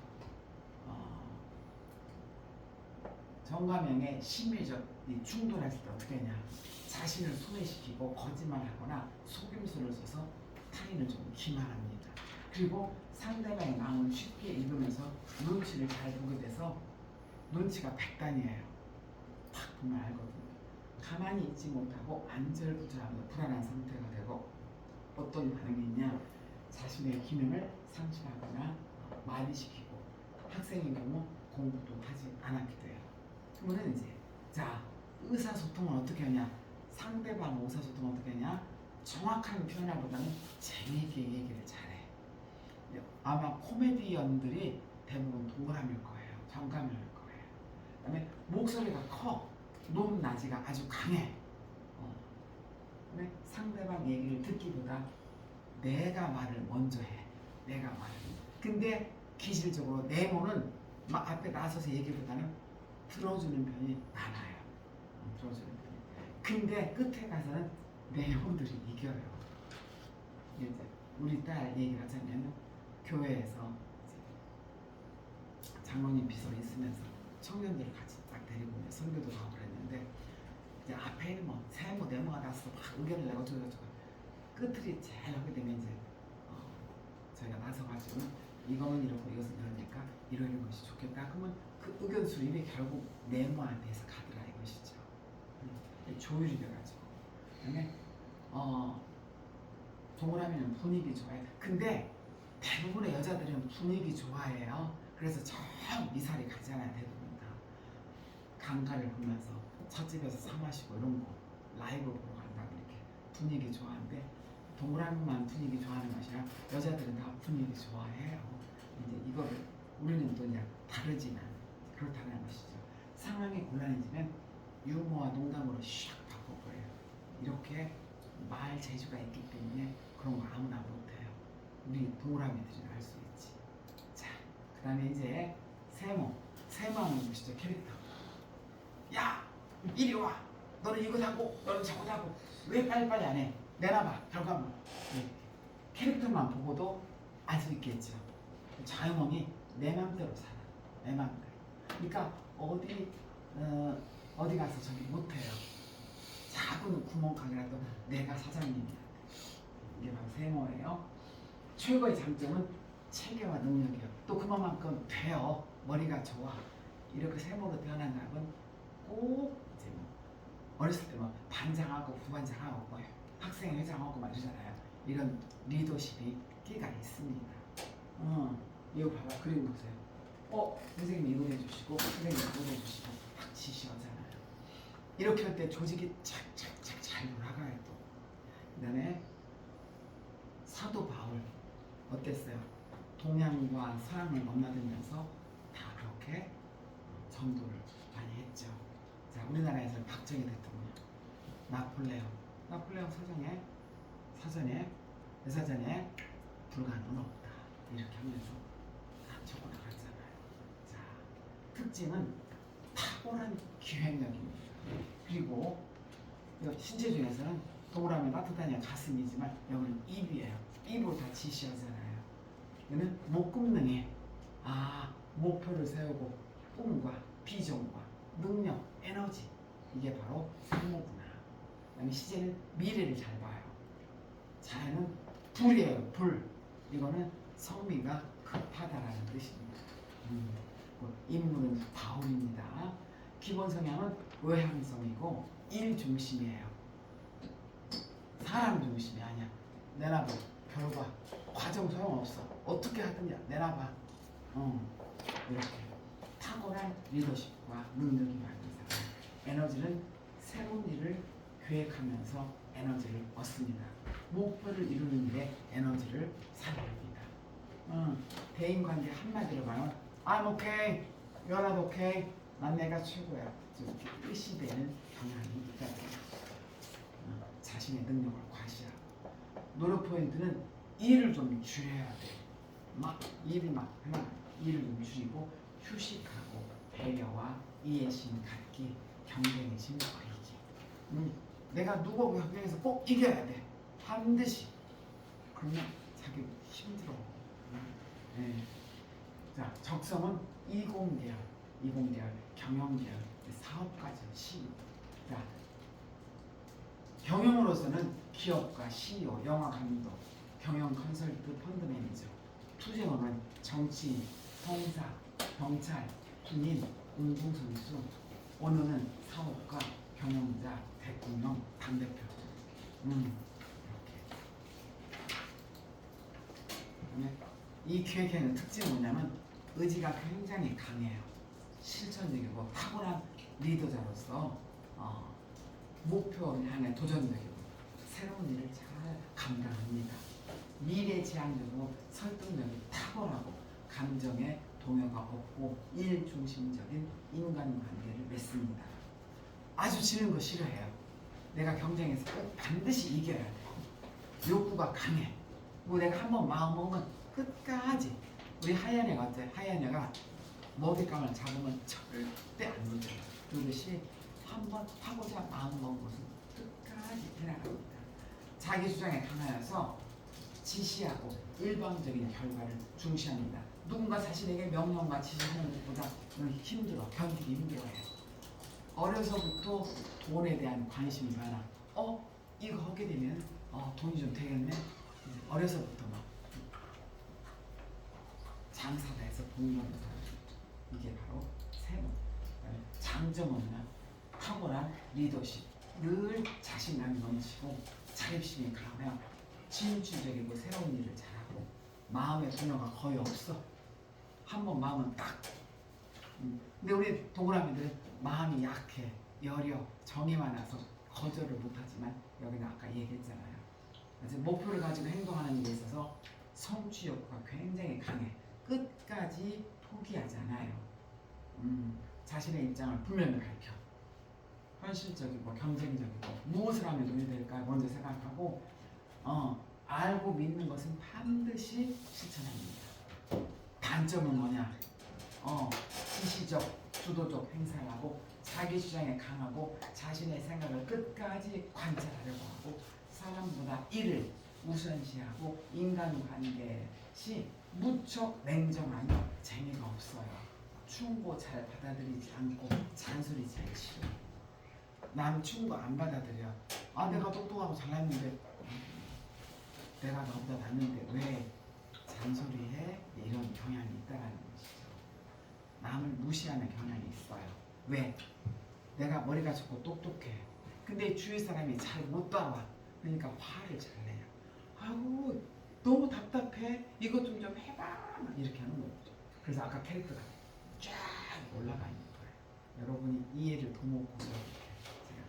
S1: 정가명의 심리적 충돌했을 때 어떻게 하냐? 자신을 소외시키고 거짓말하거나 속임수를 써서 타인을 좀 기만합니다. 그리고 상대방의 마음을 쉽게 읽으면서 눈치를 잘 보게 돼서 눈치가 백단이에요. 딱 보면 알거든요. 가만히 있지 못하고 안절부절하면서 불안한 상태가 되고 어떤 반응이 있냐? 자신의 기능을 상실하거나 마비시키고 학생인 경우 공부도 하지 않았게 돼요. 그러면 이제 자 의사소통은 어떻게 하냐? 상대방 의사소통은 어떻게 하냐? 정확한 표현보다는 재미있게 얘기를 잘해. 아마 코미디언들이 대부분 동그라미일 거예요. 정감을 할 거예요. 그다음에 목소리가 커. 높낮이가 아주 강해. 그다음에 상대방 얘기를 듣기보다 내가 말을 먼저 해. 내가 말을. 근데 기질적으로 네모는 막 앞에 나서서 얘기보다는 들어주는 편이 많아요. 들어주는 편이. 근데 끝에 가서는 네모들이 이겨요. 이제 우리 딸 얘기를 하자면 교회에서 장로님 비서에 있으면서 청년들을 같이 딱 데리고 선교도 가고 그랬는데 이제 앞에 있는 뭐 세모 네모가 나서 막 의견을 내고 저거 끝을 제일 하게 되면 이제 저희가 나서가지고 이거는 이렇고 이것은 이러니까 이러는 것이 좋겠다. 그러면 그 의견 수립이 결국 네모한테서 가더라 이것이죠. 조율이 돼가지고 그다음에 동그라미는 분위기 좋아해. 근데 대부분의 여자들은 분위기 좋아해요. 그래서 저 미사리 가잖아요. 대부분 다 강가를 보면서 찻집에서 사 마시고 이런 거 라이브 보러 간다고 이렇게 분위기 좋아하는데 동그라미만 분위기 좋아하는 것이 아니라 여자들은 다 분위기 좋아해요. 이제 이거를 우리는 또 그냥 다르지만 그렇다는 것이죠. 상황이 곤란해지면 유머와 농담으로 샥 바꿔버려요. 이렇게 말 재주가 있기 때문에 그런 거 아무나 못해요. 우리 동그라미들이 알 수 있지. 자, 그 다음에 이제 세모. 세모 한번 보시죠. 캐릭터. 야! 이리 와! 너는 이거 사고, 너는 저거 사고. 왜 빨리빨리 안 해? 내놔봐. 결과물. 네. 캐릭터만 보고도 알 수 있겠죠. 자유몽이 내 맘대로 살아. 내 맘대로. 그러니까 어디 가서 저기 못해요. 작은 구멍가게라도 내가 사장님이야. 이게 바로 세모예요. 최고의 장점은 체계와 능력이에요. 또 그만큼 돼요. 머리가 좋아. 이렇게 세모로 태어난 사람은 꼭 이제 뭐 어렸을 때 뭐 반장하고 부반장하고 뭐 학생 회장하고 막 이러잖아요. 이런 리더십이 끼가 있습니다. 이거 봐봐. 그림 보세요. 선생님이 이거 해주시고 선생님이 이거 해주시고 딱 지시하잖아요. 이렇게 할 때 조직이 착착착 잘 돌아가요. 또 그다음에 사도 바울 어땠어요? 동양과 서양을 넘나들면서 다 그렇게 전도를 많이 했죠. 자, 우리나라에서는 박정희 대통령, 나폴레옹 사전에 불가능은 없다 이렇게 하면서 다 적어나갔잖아요. 자, 특징은 탁월한 기획력입니다. 그리고 신체 중에서는 동그라미 따뜻하냐 가슴이지만 여기는 입이에요. 입으로 다 지시하잖아요. 얘는 목금능에 목표를 세우고 꿈과 비전과 능력, 에너지 이게 바로 세모구나. 그다음에 시제는 미래를 잘 봐요. 자연은 불이에요. 불. 이거는 성미가 급하다라는 뜻입니다. 인물은 바울입니다. 기본 성향은 외향성이고 일 중심이에요. 사람 중심이 아니야. 내놔봐. 결과. 과정 소용없어. 어떻게 하든지 내놔봐. 이렇게 탁월한 리더십과 능력이 많은 사람. 에너지는 새로운 일을 계획하면서 에너지를 얻습니다. 목표를 이루는 일에 에너지를 사용합니다. 대인관계 한마디로 말하면 I'm okay, you're not okay. 난 내가 최고야. 이렇게 뜻이 되는 경향이 있다. 자신의 능력을 과시하고 노력 포인트는 일을 좀 줄여야 돼. 일을 좀 줄이고 휴식하고 배려와 이해심 갖기, 경쟁심 버리기. 내가 누구하고 경쟁해서 꼭 이겨야 돼. 반드시. 그러면 자기 힘들어. 네. 자, 적성은 이공계열, 경영계열, 사업가죠. 시. 자, 경영으로서는 기업가, CEO, 영화 감독, 경영 컨설트, 펀드 매니저. 투쟁으로는 정치인, 성사, 경찰, 군인, 운동선수. 언어는 사업가, 경영자, 대통령, 당대표. 이렇게. 그다음에 이 기획형의 특징이 뭐냐면 의지가 굉장히 강해요.
S2: 실천적이고 타고난 리더자로서 목표를 향해 도전적이고 새로운 일을 잘 감당합니다. 미래지향적이고 설득력이 탁월하고 감정에 동요가 없고 일 중심적인 인간관계를 맺습니다. 아주 지는 거 싫어해요. 내가 경쟁에서 꼭 반드시 이겨야 돼. 욕구가 강해. 뭐 내가 한번 마음 먹으면 끝까지. 우리 하연이가 어때? 하연이가 먹잇감을 잡으면 절대 안 놓쳐요. 그것이 한번 하고자 마음 먹은 것은 끝까지 해나갑니다. 자기 주장에 강하여서 지시하고 일방적인 결과를 중시합니다. 누군가 자신에게 명령과 지시하는 것보다 힘들어, 견디기 힘들어해요. 어려서부터 돈에 대한 관심이 많아. 이거 하게 되면 돈이 좀 되겠네. 어려서부터 막 장사다 해서 돈 버는 사람. 이게 바로 세모. 장점 없는 탁월한 리더십. 늘 자신감이 넘치고 자립심이 강하며 진취적이고 새로운 일을 잘하고 마음의 분노가 거의 없어. 한번 마음은 딱. 근데 우리 동그라미들은 마음이 약해, 여려, 정이 많아서 거절을 못하지만 여기는 아까 얘기했잖아요. 그래서 목표를 가지고 행동하는 데 있어서 성취 욕구가 굉장히 강해. 끝까지 포기하지 않아요. 자신의 입장을 분명히 밝혀. 현실적이고 경쟁적이고 무엇을 하면 돈이 될까 먼저 생각하고 알고 믿는 것은 반드시 실천합니다. 단점은 뭐냐? 지시적, 주도적 행사를 하고 자기 주장에 강하고 자신의 생각을 끝까지 관찰하려고 하고 사람보다 일을 우선시하고 인간관계시 무척 냉정하며 재미가 없어요. 충고 잘 받아들이지 않고 잔소리 제일 싫어. 남 충고 안 받아들여. 내가 똑똑하고 잘났는데 내가 너보다 낫는데 왜 잔소리해? 이런 경향이 있다라는 것이죠. 남을 무시하는 경향이 있어요. 왜? 내가 머리가 좋고 똑똑해. 근데 주위 사람이 잘 못 따라와. 그러니까 화를 잘 내요. 아우 너무 답답해. 이것 좀 해봐. 막 이렇게 하는 거죠. 그래서 아까 캐릭터가 쫙 올라가 있는 거예요. 여러분이 이해를 도모고서 제가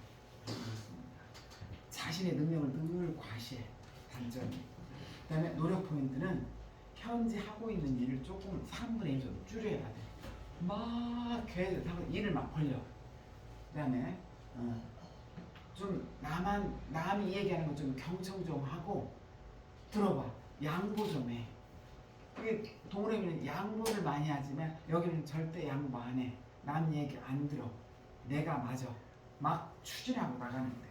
S2: 보겠습니다. 자신의 능력을 늘 과시해. 단점이. 그 다음에 노력 포인트는 현재 하고 있는 일을 조금 3분의 1 정도 줄여야 돼. 막 계속 일을 막 벌려. 그 다음에 좀 남이 얘기하는 거 좀 경청 좀 하고 들어봐. 양보 좀 해. 그게 동그라미는 양보를 많이 하지만 여기는 절대 양보 안 해. 남 얘기 안 들어. 내가 맞아. 막 추진하고 나가는데.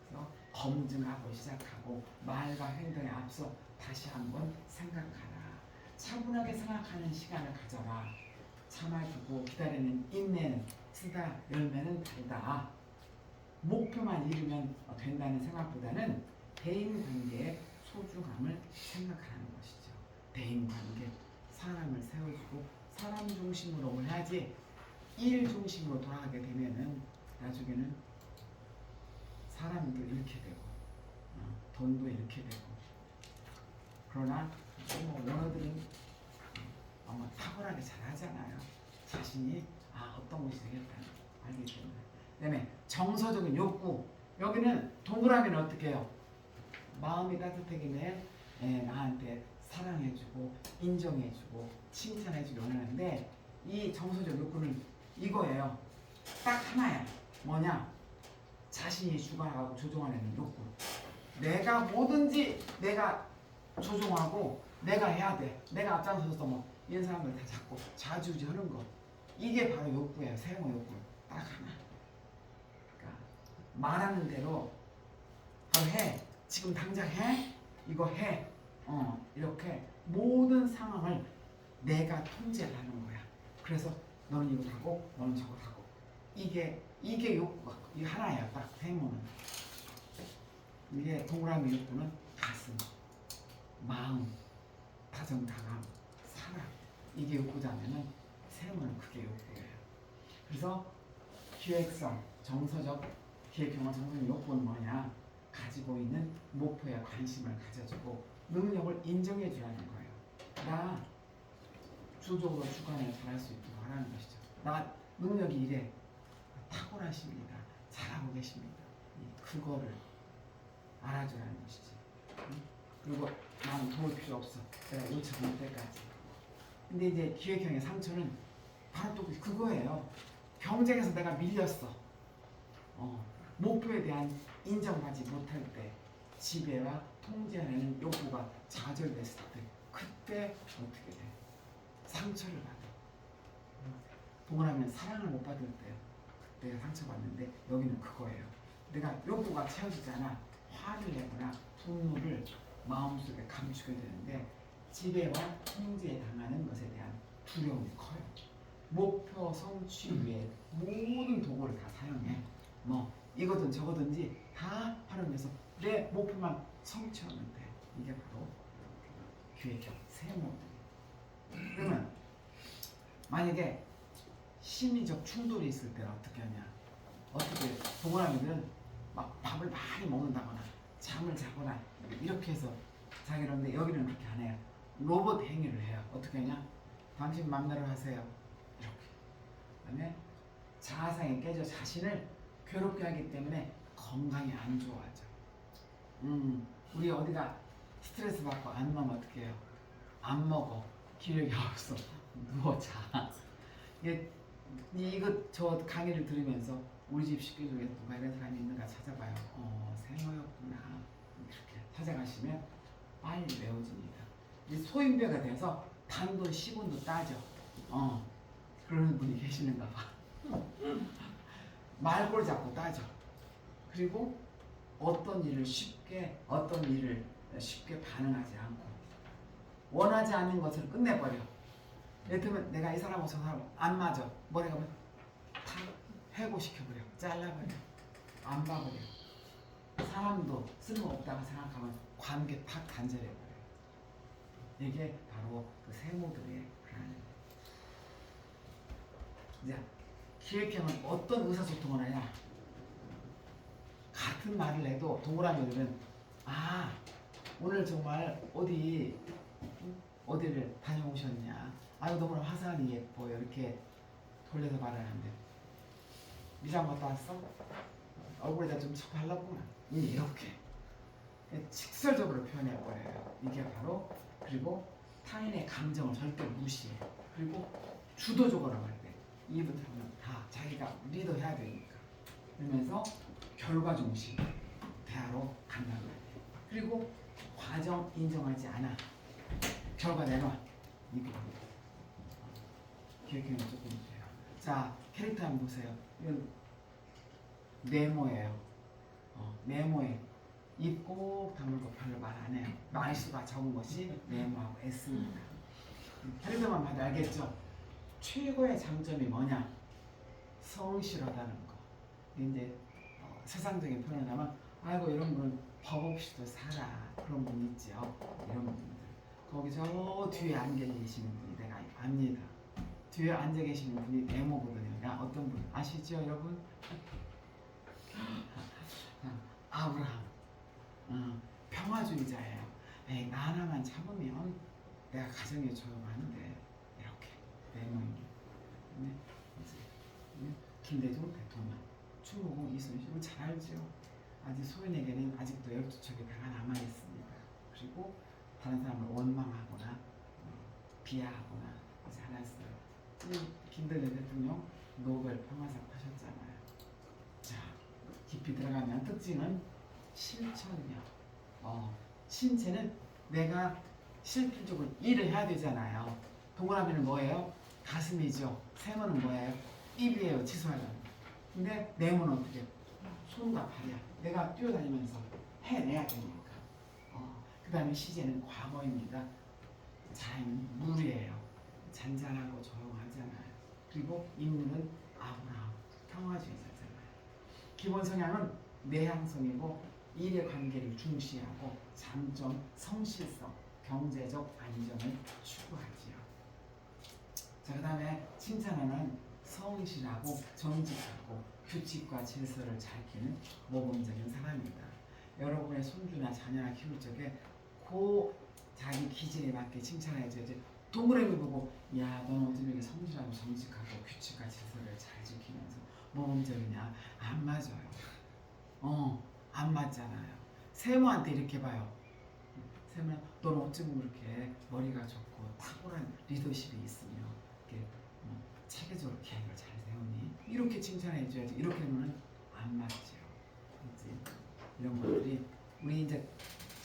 S2: 그래서 검증하고 시작하고 말과 행동에 앞서 다시 한번 생각하라. 차분하게 생각하는 시간을 가져라. 참아주고 기다리는 인내는 쓰다 열매는 달다. 목표만 이루면 된다는 생각보다는 대인관계의 소중함을 생각하는 것이죠. 대인관계, 사람을 세워주고 사람 중심으로 해야지 일 중심으로 돌아가게 되면은 나중에는 사람도 잃게 되고 돈도 잃게 되고. 그러나 원어들은 아마 탁월하게 잘하잖아요. 자신이 어떤 것이 되겠다 알기 때문에. 그다음에 정서적인 욕구. 여기는 동그라미는 어떻게 해요? 마음이 따뜻하기에 나한테 사랑해주고 인정해주고 칭찬해주기 원하는데 이 정서적 욕구는 이거예요. 딱 하나야. 뭐냐? 자신이 주관하고 조종하는 욕구. 내가 뭐든지 내가 조종하고 내가 해야 돼. 내가 앞장서서 이런 사람들 다 잡고 좌지우지 하는 거. 이게 바로 욕구예요. 세모 욕구. 딱 하나. 그러니까 말하는 대로 바로 해. 지금 당장 해. 이거 해. 이렇게 모든 상황을 내가 통제를 하는 거야. 그래서 너는 이거 하고 너는 저거 하고. 이게 욕구가 이게 하나예요. 딱 세모는. 이게 동그라미 욕구는 가슴, 마음, 다정다감, 사랑. 이게 욕구자면은 세모는 그게 욕구예요. 그래서 기획성, 정서적 기획 경험 정서적 욕구는 뭐냐? 가지고 있는 목표에 관심을 가져주고 능력을 인정해 주라는 거예요. 나 주도적으로 주관을 잘할 수 있도록 하라는 것이죠. 나 능력이 이래 탁월하십니다. 잘하고 계십니다. 그거를 알아주라는 것이지. 응? 그리고 나는 도울 필요 없어. 내가 요청할 때까지. 근데 이제 기획형의 상처는 바로 또 그거예요. 경쟁에서 내가 밀렸어. 목표에 대한 인정받지 못할 때, 지배와 통제하는 욕구가 좌절됐을 때, 그때 어떻게 돼? 상처를 받아. 동그라면 사랑을 못 받을 때요. 그때 상처받는데 여기는 그거예요. 내가 욕구가 채워지잖아. 화를 내거나 분노를 마음속에 감추게 되는데 지배와 통제에 당하는 것에 대한 두려움이 커요. 목표 성취 위해 모든 도구를 다 사용해. 뭐 이거든 저거든지 다 활용해서 내 목표만 성취하면 돼. 이게 바로 기획형 세모들. 그러면 만약에 심리적 충돌이 있을 때는 어떻게 하냐? 어떻게 동그라미들은 막 밥을 많이 먹는다거나 잠을 자거나 이렇게 해서 자기를 하는데 여기는 그렇게 안 해요. 로봇 행위를 해요. 어떻게 하냐? 당신 맘대로 하세요. 이렇게. 그다음에 자아상이 깨져 자신을 괴롭게 하기 때문에 건강이 안 좋아져. 우리 어디가 스트레스 받고 안 먹으면 어떻게 해요? 안 먹어. 기력이 없어. 누워 자. 이거 저 강의를 들으면서 우리 집 식구 중에 누가 이런 사람이 있는가 찾아봐요. 세모였구나. 이렇게 찾아가시면 빨리 외워집니다. 이제 소인배가 돼서 단도 시분도 따져. 그러는 분이 계시는가 봐. 말골 잡고 따져. 그리고 어떤 일을 쉽게 반응하지 않고 원하지 않는 것을 끝내버려. 예를 들면 내가 이 사람하고 저 사람 안 맞아. 뭐래 가면 다 해고시켜버려. 잘라버려. 안 봐버려. 사람도 쓸모없다고 생각하면 관계 탁 단절해버려. 이게 바로 그 세모들의 불안입니다. 이제 기획형은 어떤 의사소통을 하냐? 같은 말을 해도 동그라미들은 오늘 정말 어디를 다녀오셨냐? 아유 너무나 화사하니 예뻐. 이렇게 돌려서 말하는데 미장 갔다 왔어? 얼굴에다 좀 발라보나? 이렇게 직설적으로 표현해버려요. 이게 바로 그리고 타인의 감정을 절대 무시해. 그리고 주도적으로 할 때 이부터 하면 다 자기가 리더해야 되니까 그러면서 결과 중심 대화로 간다는 거예요. 그리고 과정 인정하지 않아. 결과 내놔. 이거 기획형이 조금 돼요. 자 캐릭터 한번 보세요. 이건 네모예요. 네모에 입 꼭 다물고 별로 말 안 해요. 말수가 적은 것이 네모하고 S입니다. 캐릭터만 봐도 알겠죠? 최고의 장점이 뭐냐? 성실하다는 거. 이제 세상적인 표현을 하면 아이고 이런 분은 법 없이도 살아. 그런 분 있죠. 이런 분들. 거기 저 뒤에 앉아 계시는 분이 내가 압니다. 뒤에 앉아 계시는 분이 네모거든요. 어떤 분 아시죠 여러분? 아브라함. 평화주의자예요. 나 하나만 참으면 내가 가정에 조용하는데 이렇게 네모입니다. 김대중 대통령, 충무공 이순신 잘 알죠. 아직 소인에게는 아직도 12척의 배가 남아있습니다. 그리고 다른 사람을 원망하거나 비하하거나 하지 않았어요. 김대중 대통령 노벨 평화상 타셨잖아요. 자, 깊이 들어가면 특징은 실천력. 신체는 내가 실질적으로 일을 해야 되잖아요. 동그라미는 뭐예요? 가슴이죠. 세모는 뭐예요? 입이에요. 취소하려면. 근데 네모는 어떻게 해요? 손과 발이야. 내가 뛰어다니면서 해내야 되니까. 그 다음에 시제는 과거입니다. 자연은 물이에요. 잔잔하고 조용하잖아요. 그리고 인물은 아브라함, 평화주의자잖아요. 기본 성향은 내향성이고 일의 관계를 중시하고 장점, 성실성, 경제적 안정을 추구하지요. 자, 그 다음에 칭찬하는 성실하고 정직하고 규칙과 질서를 지키는 모범적인 사람입니다. 여러분의 손주나 자녀나 키울 적에 자기 기질에 맞게 칭찬해줘야지 동그라미 보고 야 너는 어쩜 이렇게 성실하고 정직하고 규칙과 질서를 잘 지키면서 모범적이냐? 안 맞아요. 안 맞잖아요. 세모한테 이렇게 봐요. 세모는 너는 어쩜 그렇게 머리가 좋고 탁월한 리더십이 있으며 이렇게 체계적으로 계획을 잘 세우니 이렇게 칭찬해 줘야지. 이렇게 하면 안 맞죠. 그렇지? 이런 것들이 우리 이제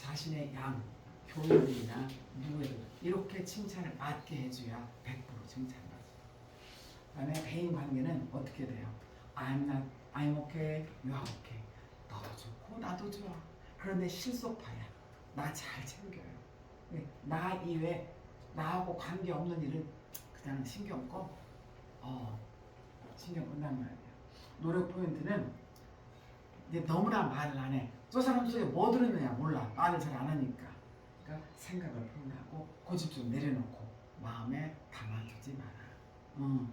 S2: 자신의 양 교육이나 누구에도 이렇게 칭찬을 맞게 해줘야 100% 칭찬받죠. 그다음에 대인 관계는 어떻게 돼요? I'm okay, you are okay. 너도 좋고 나도 좋아. 그런데 실속파야. 나 잘 챙겨요. 나 이외 나하고 관계 없는 일은 그냥 신경 꺼. 신경 끈단 말이야. 노력 포인트는 이제 너무나 말을 안 해. 저 사람 속에 뭐 들었느냐 몰라. 말을 잘 안 하니까. 그러니까 생각을 표현하고 고집 좀 내려놓고 마음에 담아두지 마라.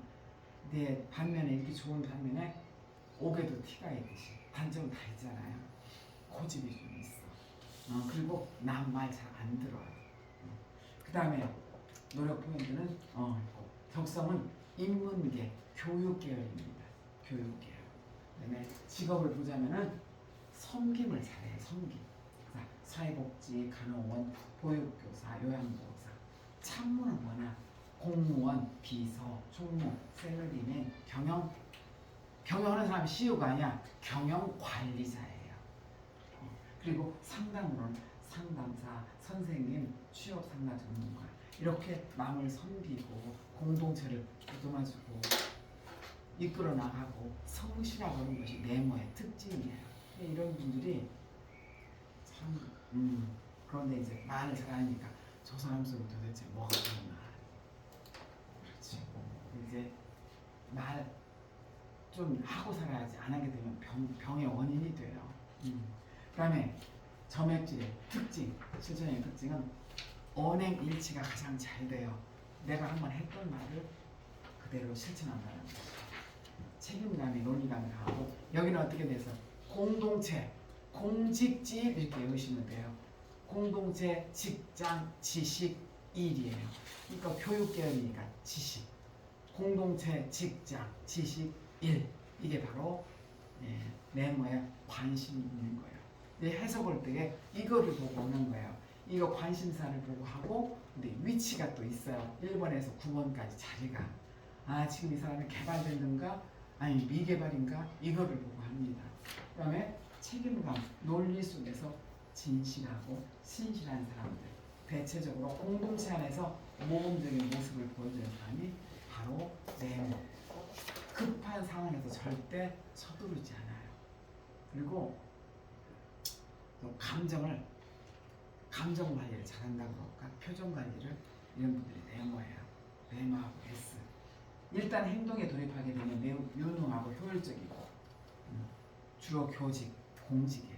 S2: 내 반면에 이렇게 좋은 반면에 옥에도 티가 있듯이 단점은 다 있잖아요. 고집이 좀 있어. 그리고 남 말 잘 안 들어요. 그 다음에 노력 포인트는 격성은 인문계, 교육계열입니다. 교육계열. 그다음에 직업을 보자면은 섬김을 잘해요. 섬김. 사회복지, 간호원, 보육교사, 요양보호사. 참모는 뭐냐? 공무원, 비서, 총무, 샐러리맨, 경영하는 사람이 CEO가 아니야. 경영관리자예요. 그리고 상담으로는 상담사, 선생님, 취업상담 전문가 이렇게 남을 섬기고 공동체를 보듬어주고 이끌어 나가고 성실하고 하는 것이 네모의 특징이에요. 이런 분들이 참 그런데 이제 말을 잘하니까 저 사람 속에 도대체 뭐가 있나. 그렇지. 이제 말 좀 하고 살아야지. 안 하게 되면 병의 원인이 돼요. 그다음에 점액질의 특징, 실천의 특징은 언행 일치가 가장 잘 돼요. 내가 한번 했던 말을 그대로 실천한다는 거죠. 책임감이 논리감이 강하고 여기는 어떻게 돼서 공동체, 공직지 이렇게 외우시면 돼요. 공동체, 직장, 지식, 일이에요. 그러니까 교육계열이니까 지식, 공동체, 직장, 지식, 일 이게 바로 네모에 관심이 있는 거예요. 해석을 때 이거를 보고 오는 거예요. 이거 관심사를 보고 하고 근데 위치가 또 있어요. 1번에서 9번까지 자리가 지금 이 사람이 개발됐는가 아니 미개발인가 이거를 보고 합니다. 그 다음에 책임감, 논리 속에서 진실하고 신실한 사람들 대체적으로 공동체 안에서 모범적인 모습을 보여주는 사람이 바로 네모. 급한 상황에서 절대 서두르지 않아요. 그리고 또 감정 관리를 잘한다고 그럴까? 표정 관리를 이런 분들이 네모예요. 네모하고 S. 일단 행동에 돌입하게 되면 매우 유능하고 효율적이고 주로 교직, 공직이에요.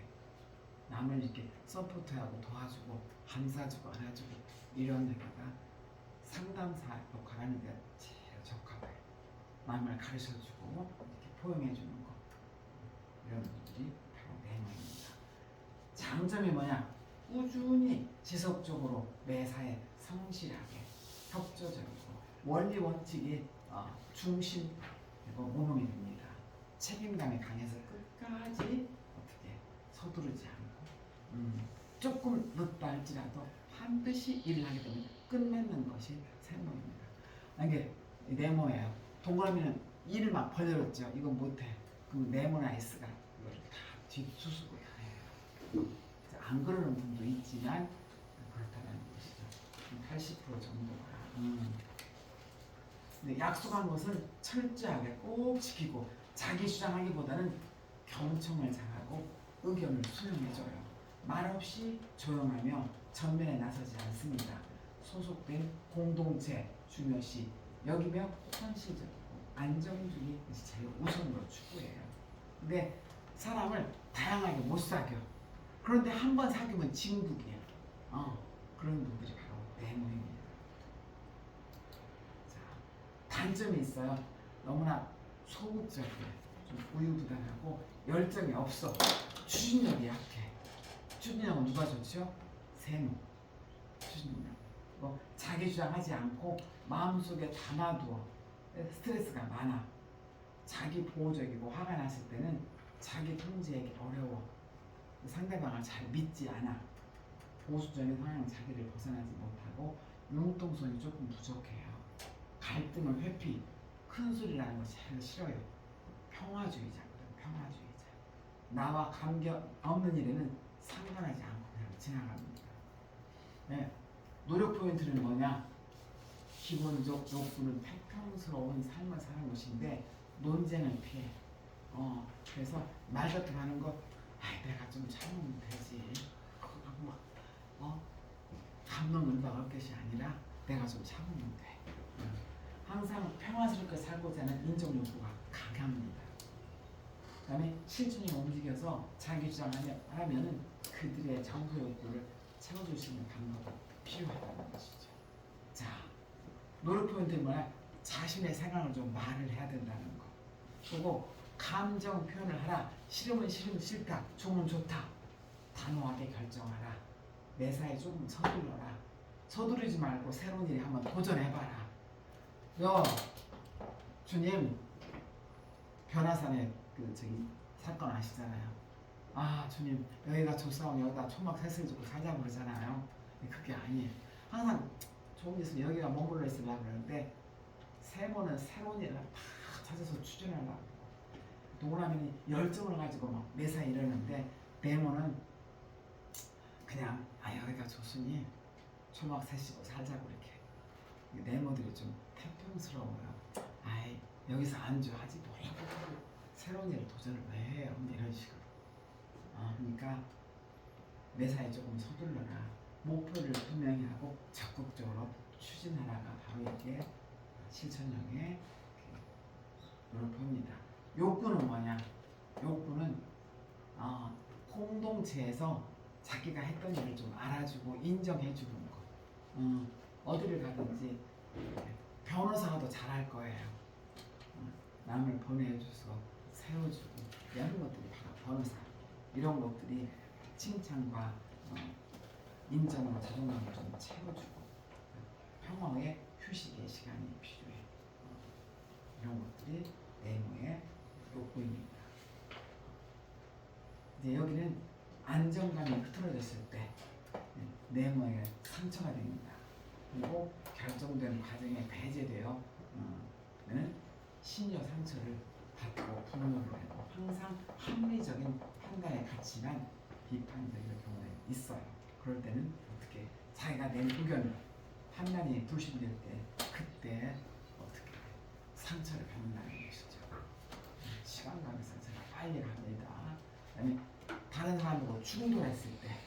S2: 남을 이렇게 서포트하고 도와주고 감싸주고 안아주고 이런 데다가 상담사 역할을 하는 게 제일 적합해요. 남을 가르쳐주고 이렇게 포용해주는 거 이런 분들이 바로 네모입니다. 장점이 뭐냐? 꾸준히 지속적으로 매사에 성실하게 협조적이고 원리 원칙이 중심 그리고 모범이 됩니다. 책임감이 강해서 끝까지 어떻게 서두르지 않고 조금 늦다 할지라도 반드시 일을 하게 되면 끝맺는 것이 세모입니다. 이게 네모예요. 동그라미는 일을 막 벌려졌죠. 이건 못해. 그럼 네모나 S가 이걸 다 뒷수습을 다 해요. 안 그러는 분도 있지만 그렇다는 것이죠. 80% 정도가. 근데 약속한 것은 철저하게 꼭 지키고 자기 주장하기보다는 경청을 잘하고 의견을 수용해줘요. 말없이 조용하며 전면에 나서지 않습니다. 소속된 공동체 중요시 여기며 현실적이고 안정주의 것이 제일 우선으로 추구해요. 근데 사람을 다양하게 못 사겨. 그런데 한 번 사귀면 진국이야. 그런 분들이 바로 네모입니다. 자, 단점이 있어요. 너무나 소극적이에요. 좀 우유부단하고 열정이 없어. 추진력이 약해. 추진력은 누가 좋죠? 세모. 추진력. 자기 주장하지 않고 마음속에 담아두어. 스트레스가 많아. 자기 보호적이고 화가 났을 때는 자기 통제하기 어려워. 상대방을 잘 믿지 않아. 보수적인 성향 자기를 벗어나지 못하고 융통성이 조금 부족해요. 갈등은 회피, 큰 소리 나는 거 제일 싫어요. 평화주의자거든. 평화주의자. 나와 관계 없는 일에는 상관하지 않고 그냥 지나갑니다. 네. 노력 포인트는 뭐냐? 기본적 욕구는 태평스러운 삶을 사는 것인데 논쟁을 피해. 그래서 말 같은 거 하는 거, 내가 좀 참으면 되지. 그거 감동 은박 할 것이 아니라 내가 좀 참으면 돼. 항상 평화스럽게 살고자 하는 인정 욕구가 강합니다. 그다음에 실천이 움직여서 자기 주장하면은 그들의 정서 욕구를 채워줄 수 있는 방법이 필요하다는 것이죠. 자, 노력 포인트는 뭐야? 자신의 생각을 좀 말을 해야 된다는 거. 그리고 감정 표현을 하라. 싫으면 싫으면 싫다. 좋으면 좋다. 단호하게 결정하라. 매사에 조금 서둘러라. 서두르지 말고 새로운 일에 한번 도전해봐라. 주님, 변화산에 사건 아시잖아요. 주님, 여기가 조사원 여기다 초막 세슬 주고 살자고 그러잖아요. 그게 아니에요. 항상 좋은 일 있으면 여기가 머물러 있으려고 그러는데 세모는 새로운 일을 다 찾아서 추진하려고. 동그라미는 열정을 가지고 막 매사 이러는데 네모는 그냥 여기가 좋으니 초막 세시고 살자고 이렇게. 네모들이 좀 태평스러워요. 여기서 안주하지 뭐라고 새로운 일을 도전을 왜 해요? 이런 식으로. 그러니까 매사에 조금 서둘러라. 목표를 분명히 하고 적극적으로 추진하라가 바로 이게 실천력의 노력입니다. 욕구는 뭐냐? 욕구는 공동체에서 자기가 했던 일을 좀 알아주고 인정해주는 거. 어디를 가든지 변호사가 더 잘할 거예요. 남을 보내줘서 세워주고 이런 것들이 바로 변호사. 이런 것들이 칭찬과 인정으로 자존감을 좀 채워주고 평화의 휴식의 시간이 필요해. 이런 것들이 네모의 욕구입니다. 이제 여기는 안정감이 흐트러졌을 때 네모의 상처가 됩니다. 그리고 결정된 과정에 배제되어 신여 상처를 받고 분노를 하고 항상 합리적인 판단의 가치만 비판적인 경우가 있어요. 그럴 때는 어떻게 자기가 낸 의견 판단이 불신될 때 그때 어떻게 상처를 받는다는 것이죠. 시간감의 상처가 빨리 갑니다. 그다음에 다른 사람하고 충돌했을 때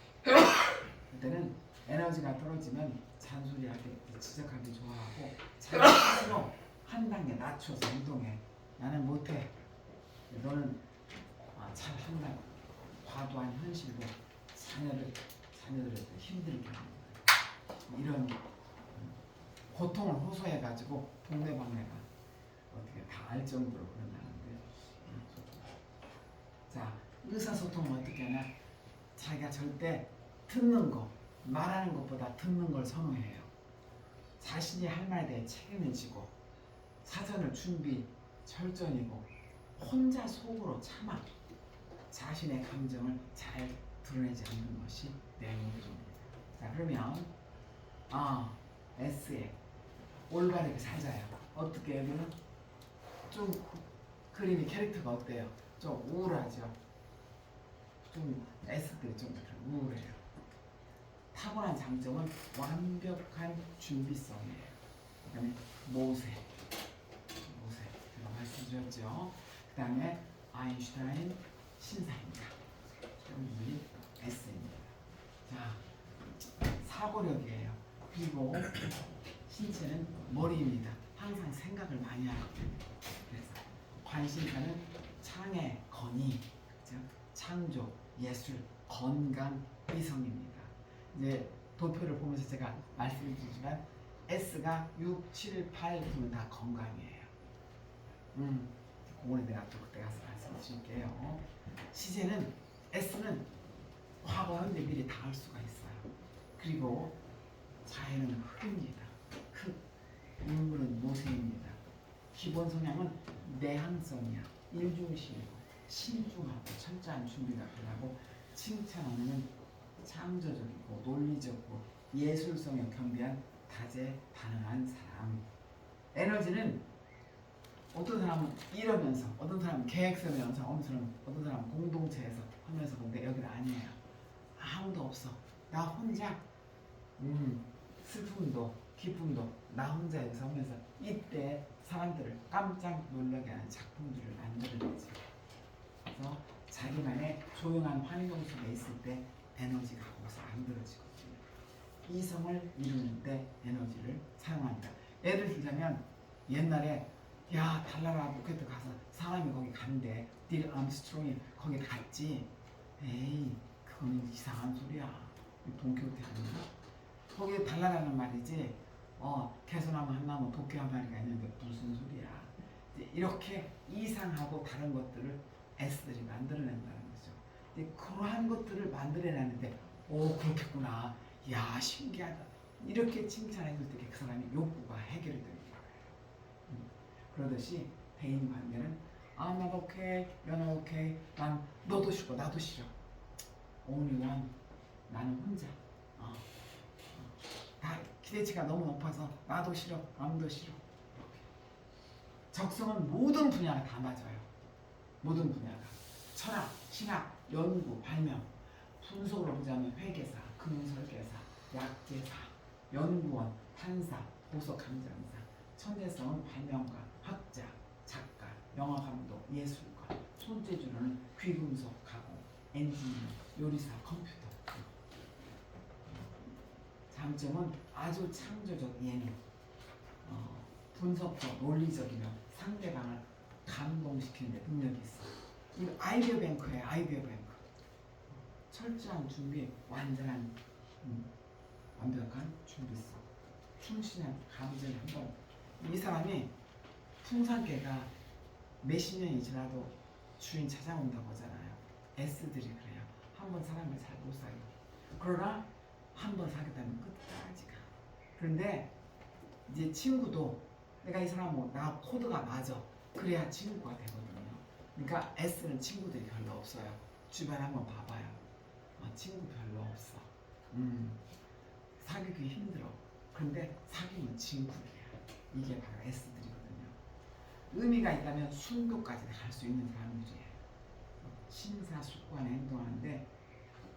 S2: 그때는 에너지가 떨어지면 잔소리하기, 지적하기 좋아하고 자기 스스로 한 단계 낮춰서 행동해. 나는 못해. 너는 잘 한다. 과도한 현실로 자녀들을 힘들게 합니다. 이런 고통을 호소해가지고 동네방네가 어떻게 다 알 정도로 그런다는데. 자, 의사소통은 어떻게 하냐? 자기가 절대 듣는 거, 말하는 것보다 듣는 걸 선호해요. 자신이 할 말에 대해 책임을 지고 사전을 준비 철저히고 혼자 속으로 참아 자신의 감정을 잘 드러내지 않는 것이 내용입니다. 자, 그러면 S에 올바르게 살자요. 어떻게 여기는 좀 그림이 캐릭터가 어때요? 좀 우울하죠. 좀 S들이 좀 우울해요. 타고난 장점은 완벽한 준비성이에요. 그다음에 모세 제가 말씀드렸죠. 그다음에 아인슈타인 신사입니다. 여기 S입니다. 자, 사고력이에요. 그리고 신체는 머리입니다. 항상 생각을 많이 하기 때문에. 그래서 관심사는 창의 건의, 창조, 예술, 건강, 이성입니다. 이제 도표를 보면서 제가 말씀드리지만 S가 6, 7, 8, 9는 다 건강이에요. 그거는 내가 또 그때 가서 말씀드릴게요. 시제는 S는 과거, 현재, 미래 다 할 수가 있어요. 그리고 자해는 흙입니다. 흙. 인물은 모세입니다. 기본 성향은 내향성이야. 일중심이고 신중하고 철저한 준비가 필요하고 칭찬하는 창조적이고 논리적이고 예술성에 겸비한 다재다능한 사람. 에너지는 어떤 사람은 이러면서 어떤 사람은 계획서면서 어떤 사람은 공동체에서 하면서 근데 여기는 아니에요. 아무도 없어. 나 혼자 슬픔도 기쁨도 나 혼자 여기서 하면서 이때 사람들을 깜짝 놀라게 하는 작품들을 만들어내지. 그래서 자기만의 조용한 환경 속에 있을 때 에너지가 거기서 만들어지거든요. 이성을 이루는데 에너지를 사용한다. 예를 들자면 옛날에 야 달나라 로켓 가서 사람이 거기 간대. 딜 암스트롱이 거기 갔지. 에이 그거는 이상한 소리야. 동키호테 아닌가? 거기에 달나라는 말이지. 개소나무 한 나무 도끼 한 마리가 있는데 무슨 소리야. 이렇게 이상하고 다른 것들을 S들이 만들어낸다는 거죠. 그러한 것들을 만들어내는데 오 그렇겠구나. 야 신기하다. 이렇게 칭찬해줄 때 그 사람이 욕구가 해결이 되는 거예요. 그러듯이 대인 관계는 I'm not okay, you're not okay. 난 너도 싫고 나도 싫어. Only one. 나는 혼자. 다 기대치가 너무 높아서 나도 싫어, 남도 싫어. 적성은 모든 분야가 다 맞아요. 모든 분야가 철학, 신학, 연구, 발명, 분석으로 보자면 회계사, 금융설계사, 약제사, 연구원, 판사, 보석함장사. 천재성은 발명가, 학자, 작가, 영화감독, 예술가. 손재주는 귀금속, 가공, 엔지니어, 요리사, 컴퓨터. 장점은 아주 창조적 예능, 분석적, 논리적이며 상대방을 감동시키는 데 능력이 있어. 이거 아이디어 뱅크예요. 아이디어 뱅크. 철저한 준비, 완전한 완벽한 준비성, 충실한 감정이 한번. 이 사람이 풍산개가 몇십 년이 지나도 주인 찾아온다고 하잖아요. S들이 그래요. 한번 사람을 잘 못 사귀어. 그러나 한 번 사귀었다면 끝까지 가. 그런데 이제 친구도 내가 이 사람 나 코드가 맞아. 그래야 친구가 되거든요. 그러니까 S는 친구들이 별로 없어요. 주변 한번 봐봐요. 친구 별로 없어. 사귀기 힘들어. 그런데 사귀면 친구야. 이게 바로 S들이거든요. 의미가 있다면 순교까지 갈 수 있는 사람들이에요. 심사숙고한 행동하는데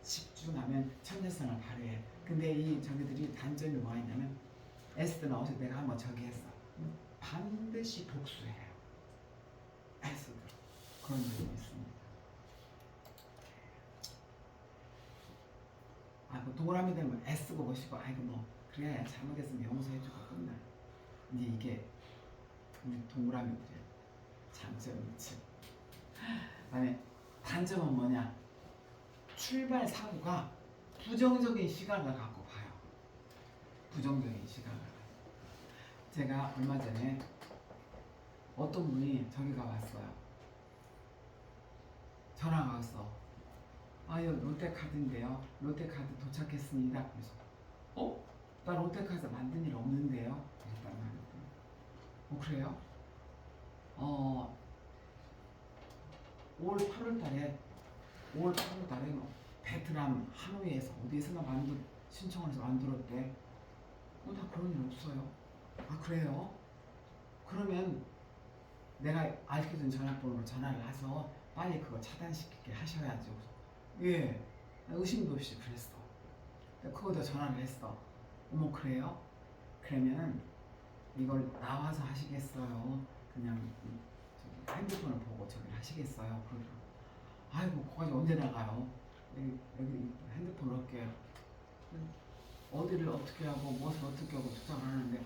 S2: 집중하면 천재성을 발휘해. 근데 이 저기들이 단점이 뭐가 있냐면 S들은 어제 내가 한번 저기 했어. 반드시 복수해요. S들 그런 적이 있습니다. 동그라미 되면 S고 뭐시고 아이고 뭐 그래야 잘못했으면 용서해주고 끝나. 이제 이게 우리 동그라미들의 장점이지. 그다음에 단점은 뭐냐? 출발 사고가 부정적인 시각을 갖고 봐요. 부정적인 시각을. 제가 얼마 전에 어떤 분이 저기가 왔어요. 전화가 왔어. 여기 롯데카드인데요. 롯데카드 도착했습니다. 그래서 나 롯데카드 만든 일 없는데요. 그랬단 말이에요. 그래요? 5월 8월 달에 베트남 하노이에서 어디에서나 신청을 해서 만들었대. 나 그런 일 없어요. 그래요? 그러면 내가 알려준 전화번호로 전화를 해서 빨리 그거 차단시키게 하셔야죠. 예, 의심도 없이 그랬어. 그거도 전화를 했어. 어머 그래요? 그러면 이걸 나와서 하시겠어요? 그냥 핸드폰을 보고 저기를 하시겠어요? 그러더라고. 아이고 거기까지 언제 나가요? 여기 핸드폰 올게요. 어디를 어떻게 하고 무엇을 어떻게 하고 주장을 하는데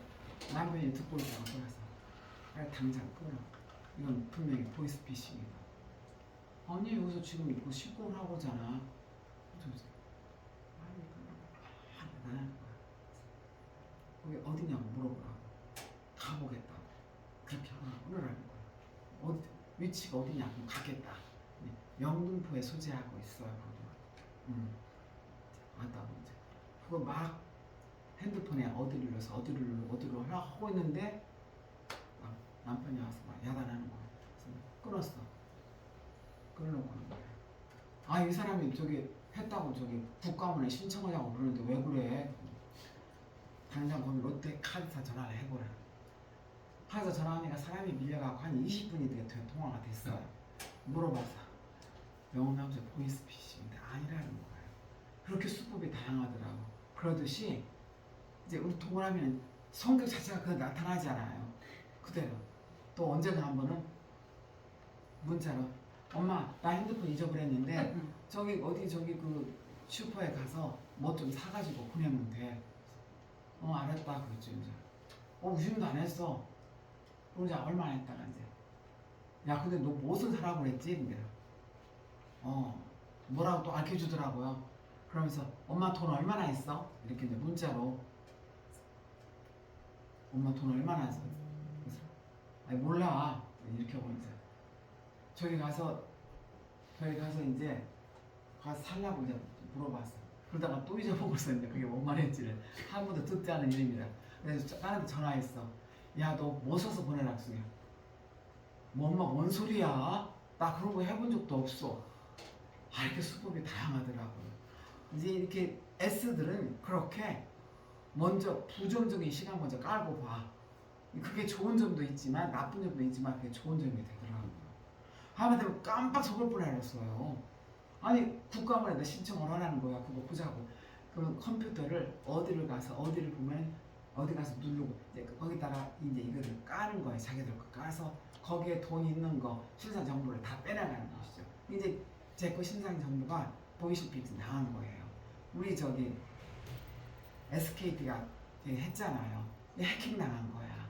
S2: 남편이 듣고 있다고 그래서 당장 끊어. 이건 분명히 보이스피싱이다. 아니 여기서 지금 이거 신고를 하고잖아. 거기 어디냐고 물어보라고. 가보겠다고. 그렇게 하라는 거야. 위치가 어디냐고 가겠다. 영등포에 소재하고 있어요. 왔다고 이제 그거 막
S1: 핸드폰에 어디를 눌러서 어디로 하고 있는데 막 남편이 와서 막 야단하는 거야. 그래서 끊었어. 끊어놓고 하는 거야. 아, 이 사람이 저기 했다고 저기 국가원에 신청하자고 그러는데 왜 그래? 당장 거기 롯데 카드사 전화를 해보라. 카드사 전화하니까 사람이 밀려가고 한 20분이 통화가 됐어요. 물어봐서 명함소 보이스피싱인데 아니라는 거예요. 그렇게 수법이 다양하더라고. 그러듯이 이제 우리 동그라미는 성격 자체가 그냥 나타나잖아요. 그대로. 또 언젠가 한 번은 문자로 엄마 나 핸드폰 잊어버렸는데 저기 어디 저기 그 슈퍼에 가서 뭐 좀 사가지고 보내면 돼. 알았다 그랬죠 이제. 의심도 안 했어. 그럼 이제 얼마 안 했다가 이제 야 근데 너 무엇을 사라고 그랬지? 근데 뭐라고 또 알려주더라고요. 그러면서 엄마 돈 얼마나 있어? 이렇게 이제 문자로 엄마 돈 얼마나 있어? 그래서 아니 몰라 이렇게 하고 이제 저기 가서 이제 가서 살라고 이제 물어봤어. 그러다가 또 잊어먹었어. 이제 그게 뭔 말인지를 한 번도 듣지 않은 일입니다. 그래서 나한테 전화했어. 야 너 뭐 써서 보내라 그랬어. 뭐 엄마 뭔 소리야? 나 그런 거 해본 적도 없어. 이렇게 수법이 다양하더라고요. 이제 이렇게 S들은 그렇게 먼저 부정적인 시간 먼저 깔고 봐. 그게 좋은 점도 있지만 나쁜 점도 있지만 그게 좋은 점이 되더라고요. 하면 깜빡 속을 뻔했어요. 아니 국가원에다 신청을 하라는 거야. 그거 보자고. 그럼 컴퓨터를 어디를 보면 어디 가서 누르고 이제 거기다가 이제 이거를 까는 거예요. 자기들 거 까서 거기에 돈 있는 거 신상 정보를 다 빼나가는 것이죠. 이제 제 거 신상 정보가 보이시피드 나간 거예요. 우리 저기 SKT가 했잖아요. 해킹 당한 거야.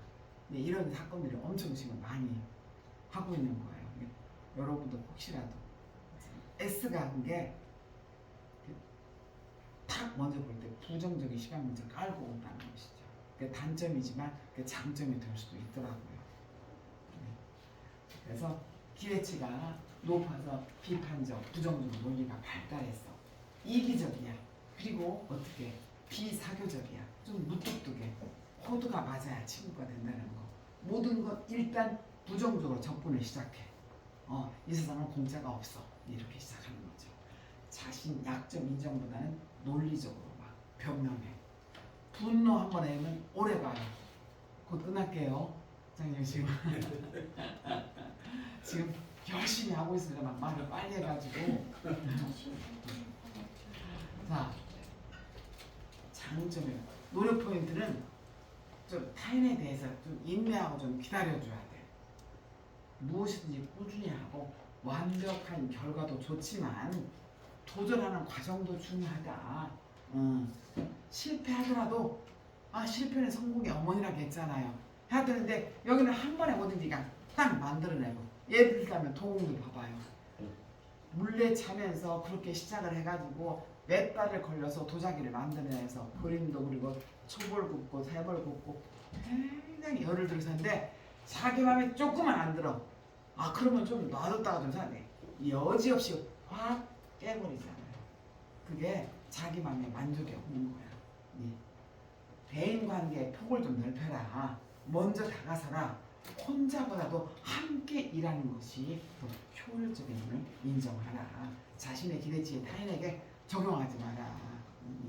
S1: 이런 사건들이 엄청 지금 많이 하고 있는 거예요. 여러분도 혹시라도 S가 한 게 탁 먼저 볼 때 부정적인 시간 문제 깔고 온다는 것이죠. 그게 단점이지만 그게 장점이 될 수도 있더라고요. 그래서 기대치가 높아서 비판적, 부정적 논리가 발달했어. 이기적이야. 그리고 어떻게 비사교적이야. 좀 무뚝뚝해. 코드가 맞아야 친구가 된다는 거. 모든 것 일단 부정적으로 접근을 시작해. 이 세상은 공짜가 없어. 이렇게 시작하는 거죠. 자신 약점 인정보다는 논리적으로 막 변명해. 분노 한번 하면 오래 가요. 곧 끝날게요. 장님 지금 열심히 하고 있으니까 막 말을 빨리 해가지고. 자, 장점이에요. 노력 포인트는 좀 타인에 대해서 좀 인내하고 좀 기다려줘야 돼. 무엇이든지 꾸준히 하고 완벽한 결과도 좋지만 도전하는 과정도 중요하다. 실패하더라도 실패는 성공의 어머니라고 했잖아요. 해야 되는데 여기는 한 번에 뭐든지 그냥 딱 만들어내고 예를 들자면 도움도 봐봐요. 물레 차면서 그렇게 시작을 해가지고 몇 달을 걸려서 도자기를 만들어내서 그림도 그리고 초벌 굽고 세벌 굽고 굉장히 열을 들여서 했는데 자기 마음에 조금만 안 들어. 그러면 좀 놔뒀다가 좀 사네. 여지없이 확 깨버리잖아요. 그게 자기 마음에 만족이 없는 거야. 대인관계의 폭을 좀 넓혀라. 먼저 다가서라. 혼자보다도 함께 일하는 것이 더 효율적임을 인정하라. 자신의 기대치에 타인에게 적용하지 마라.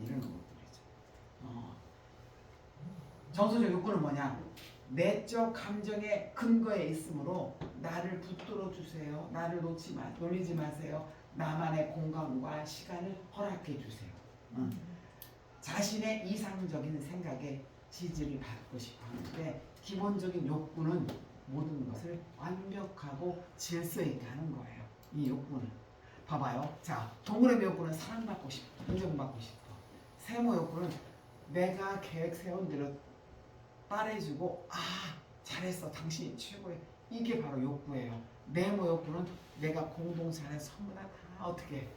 S1: 이런 것들이죠. 정서적 욕구는 뭐냐? 내적 감정의 근거에 있으므로 나를 붙들어 주세요. 나를 놀리지 마세요. 나만의 공간과 시간을 허락해 주세요. 자신의 이상적인 생각에 지지를 받고 싶어 하는데 기본적인 욕구는 모든 것을 완벽하고 질서 있게 하는 거예요. 이 욕구는. 봐봐요. 자, 동그라미 욕구는 사랑받고 싶어. 인정받고 싶어. 세모 욕구는 내가 계획 세운 대로 따라해주고 잘했어. 당신이 최고야. 이게 바로 욕구예요. 네모 욕구는 내가 공동체 안에서 전부 다 어떻게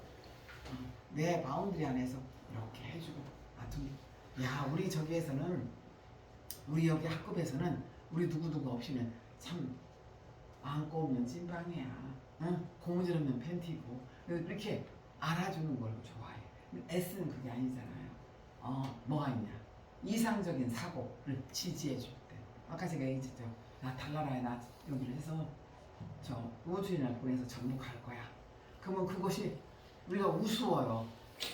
S1: 내 바운드리 안에서 이렇게 해주고 우리 저기에서는 우리 여기 학급에서는 우리 누구누구 없이는 참 안고 없는 찐빵이야. 고무줄 없는 팬티고 이렇게 알아주는 걸 좋아해. S는 그게 아니잖아요. 뭐가 있냐?
S2: 이상적인 사고를 지지해 줄 때. 아까 제가 얘기했죠. 나 달나라에 나 여기를 해서 저 우주인을 보내서 정복할 거야. 그러면 그것이 우리가 우스워요.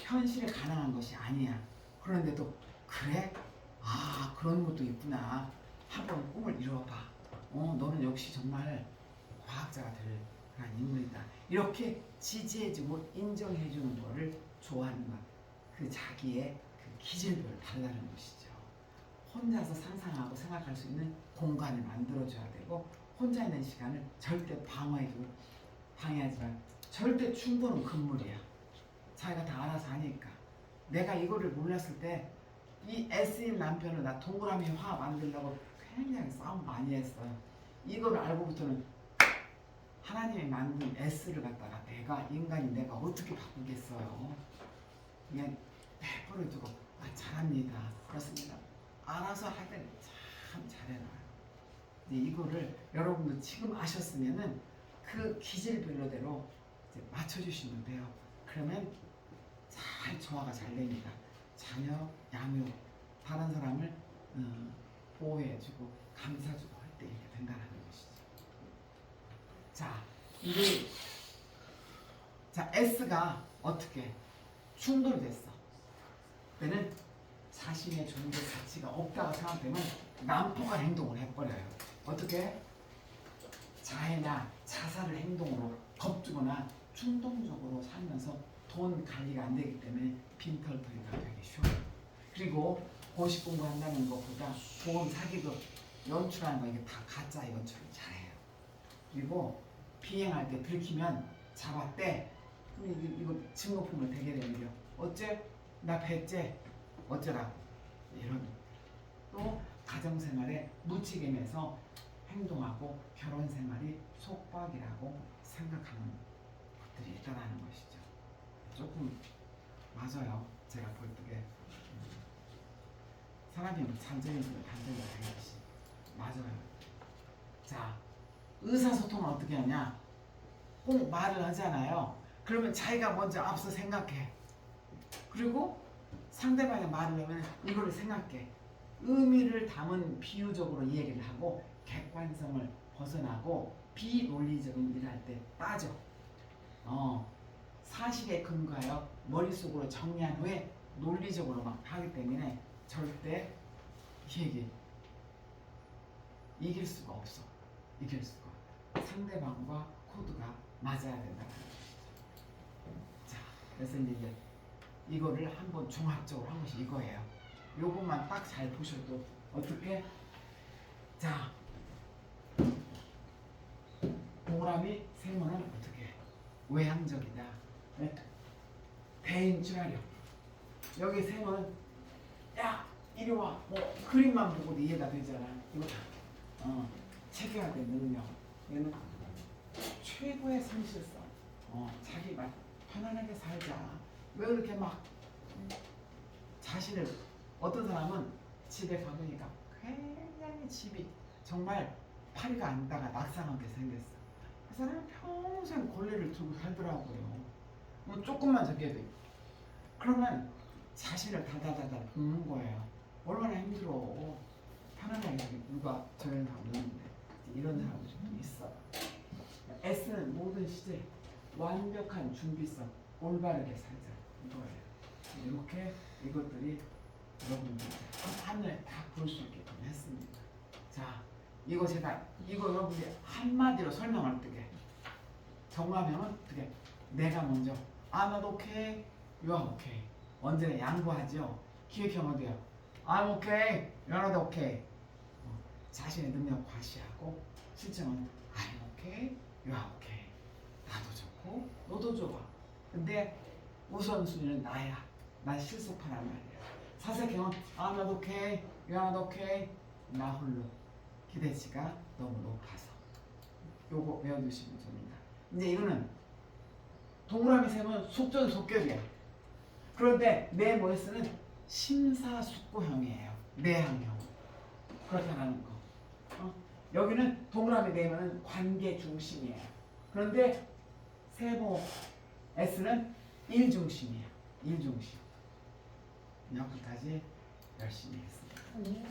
S2: 현실에 가능한 것이 아니야. 그런데도 그래? 아 그런 것도 있구나. 한번 꿈을 이뤄봐. 너는 역시 정말 과학자가 될 그런 인물이다. 이렇게 지지해주고 인정해주는 거를 좋아하는 것. 그 자기의 그 기질별로 다르다는 것이죠. 혼자서 상상하고 생각할 수 있는 공간을 만들어줘야 되고 혼자 있는 시간을 절대 방해하지만 절대 충분은 금물이야. 자기가 다 알아서 하니까. 내가 이거를 몰랐을 때 이 S인 남편을 나 동그라미 화 만들려고 굉장히 싸움 많이 했어요. 이걸 알고부터는 하나님이 만든 S를 갖다가 인간이 내가 어떻게 바꾸겠어요. 그냥 내버려 두고 잘합니다. 그렇습니다. 알아서 할 때는 참 잘해놔요. 이거를 여러분도 지금 아셨으면은 그 기질별로대로 이제 맞춰주시면 돼요. 그러면 잘 조화가 잘 됩니다. 자녀, 양육, 다른 사람을 보호해주고 감싸주고 할 때 이렇게 된다는 것이죠. 자, S가 어떻게 충돌됐어? 그때는 자신의 존재 가치가 없다고 생각되면 난폭한 행동을 해버려요. 어떻게? 자해나 자살을 행동으로 겁주거나 충동적으로 살면서 돈 관리가 안 되기 때문에 빈털터리가 되기 쉬워요. 그리고 고시 공부한다는 것보다 보험 사기극 연출하는 거 이게 다 가짜 연출을 잘해요. 그리고 비행할 때 들키면 잡았대. 그럼 이거 증거품을 대게 내밀려. 어째? 나 배째? 어쩌라? 이런. 또 가정생활에 무책임해서 행동하고 결혼생활이 속박이라고 생각하는 것들이 있다는 것이죠. 조금 맞아요. 제가 볼 때에 사람이 잠재력으로 단정이 되는 것이 맞아요. 자, 의사소통은 어떻게 하냐? 꼭 말을 하잖아요. 그러면 자기가 먼저 앞서 생각해. 그리고 상대방이 말을 하면 이거를 생각해. 의미를 담은 비유적으로 이야기를 하고 객관성을 벗어나고 비논리적인 일을 할 때 빠져. 사실에 근거하여 머릿속으로 정리한 후에 논리적으로 막 하기 때문에 절대 이길 수가 없어. 이길 수가. 상대방과 코드가 맞아야 된다는 것이죠. 자, 그래서 이제 이거를 한번 종합적으로 한 것이 이거예요. 요것만 딱 잘 보셔도 어떻게? 자, 동그라미 세모는 어떻게? 외향적이다. 네? 대인줄하려. 여기 세모는 야 이리 와. 뭐 그림만 보고도 이해가 되잖아. 이거 체계화된 능력. 얘는 최고의 성실성. 자기 말 편안하게 살자. 왜 그렇게 막 자신을 어떤 사람은 집에 가보니까 굉장히 집이 정말 파리가 앉다가 낙상하게 생겼어. 그 사람은 평생 걸레를 들고 살더라고요. 뭐 조금만 저기해도 있고. 그러면 자신을 달달달달 볶는 거예요. 얼마나 힘들어. 편안하게 누가 저런 사람 없는데 이런 사람들이 좀 있어. S는 모든 시제 완벽한 준비성, 올바르게 살자 이거예요. 이렇게 이것들이 여러분들 한눈에 다 볼 수 있게끔 했습니다. 자, 이거 여러분이 한마디로 설명할 때 정하면 어떻게? 내가 먼저 I'm not okay, you are okay. 언제나 양보하죠. 기획형 어디요? I'm okay, you're not okay. 자신의 능력 과시하고 실정은 I'm okay, you are okay. 나도 좋고 너도 좋아. 근데 우선순위는 나야. 나 실속하란 말이야. 사색형은 I'm not okay, you're not okay. 나 홀로. 기대치가 너무 높아서. 요거 외워두시면 됩니다. 이제 이거는 동그라미 세면 속전속결이야. 그런데 내 머릿수는 심사숙고형이에요. 내향형. 그렇다는 거. 여기는 동그라미 내면은 관계 중심이에요. 그런데 세모 S는 일 중심이에요. 일 중심. 여기까지 열심히 했습니다.
S3: 네.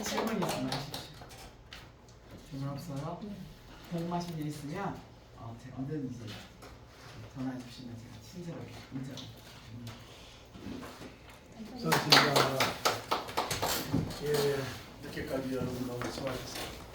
S2: 질문 있으면 하십시오. 질문 없어요? 궁금하신 일 있으면 제가 언제든지 전화해 주시면 제가 친절하게 문자로.
S4: 저 진짜 예 늦게까지 여러분 너무 수고하셨습니다.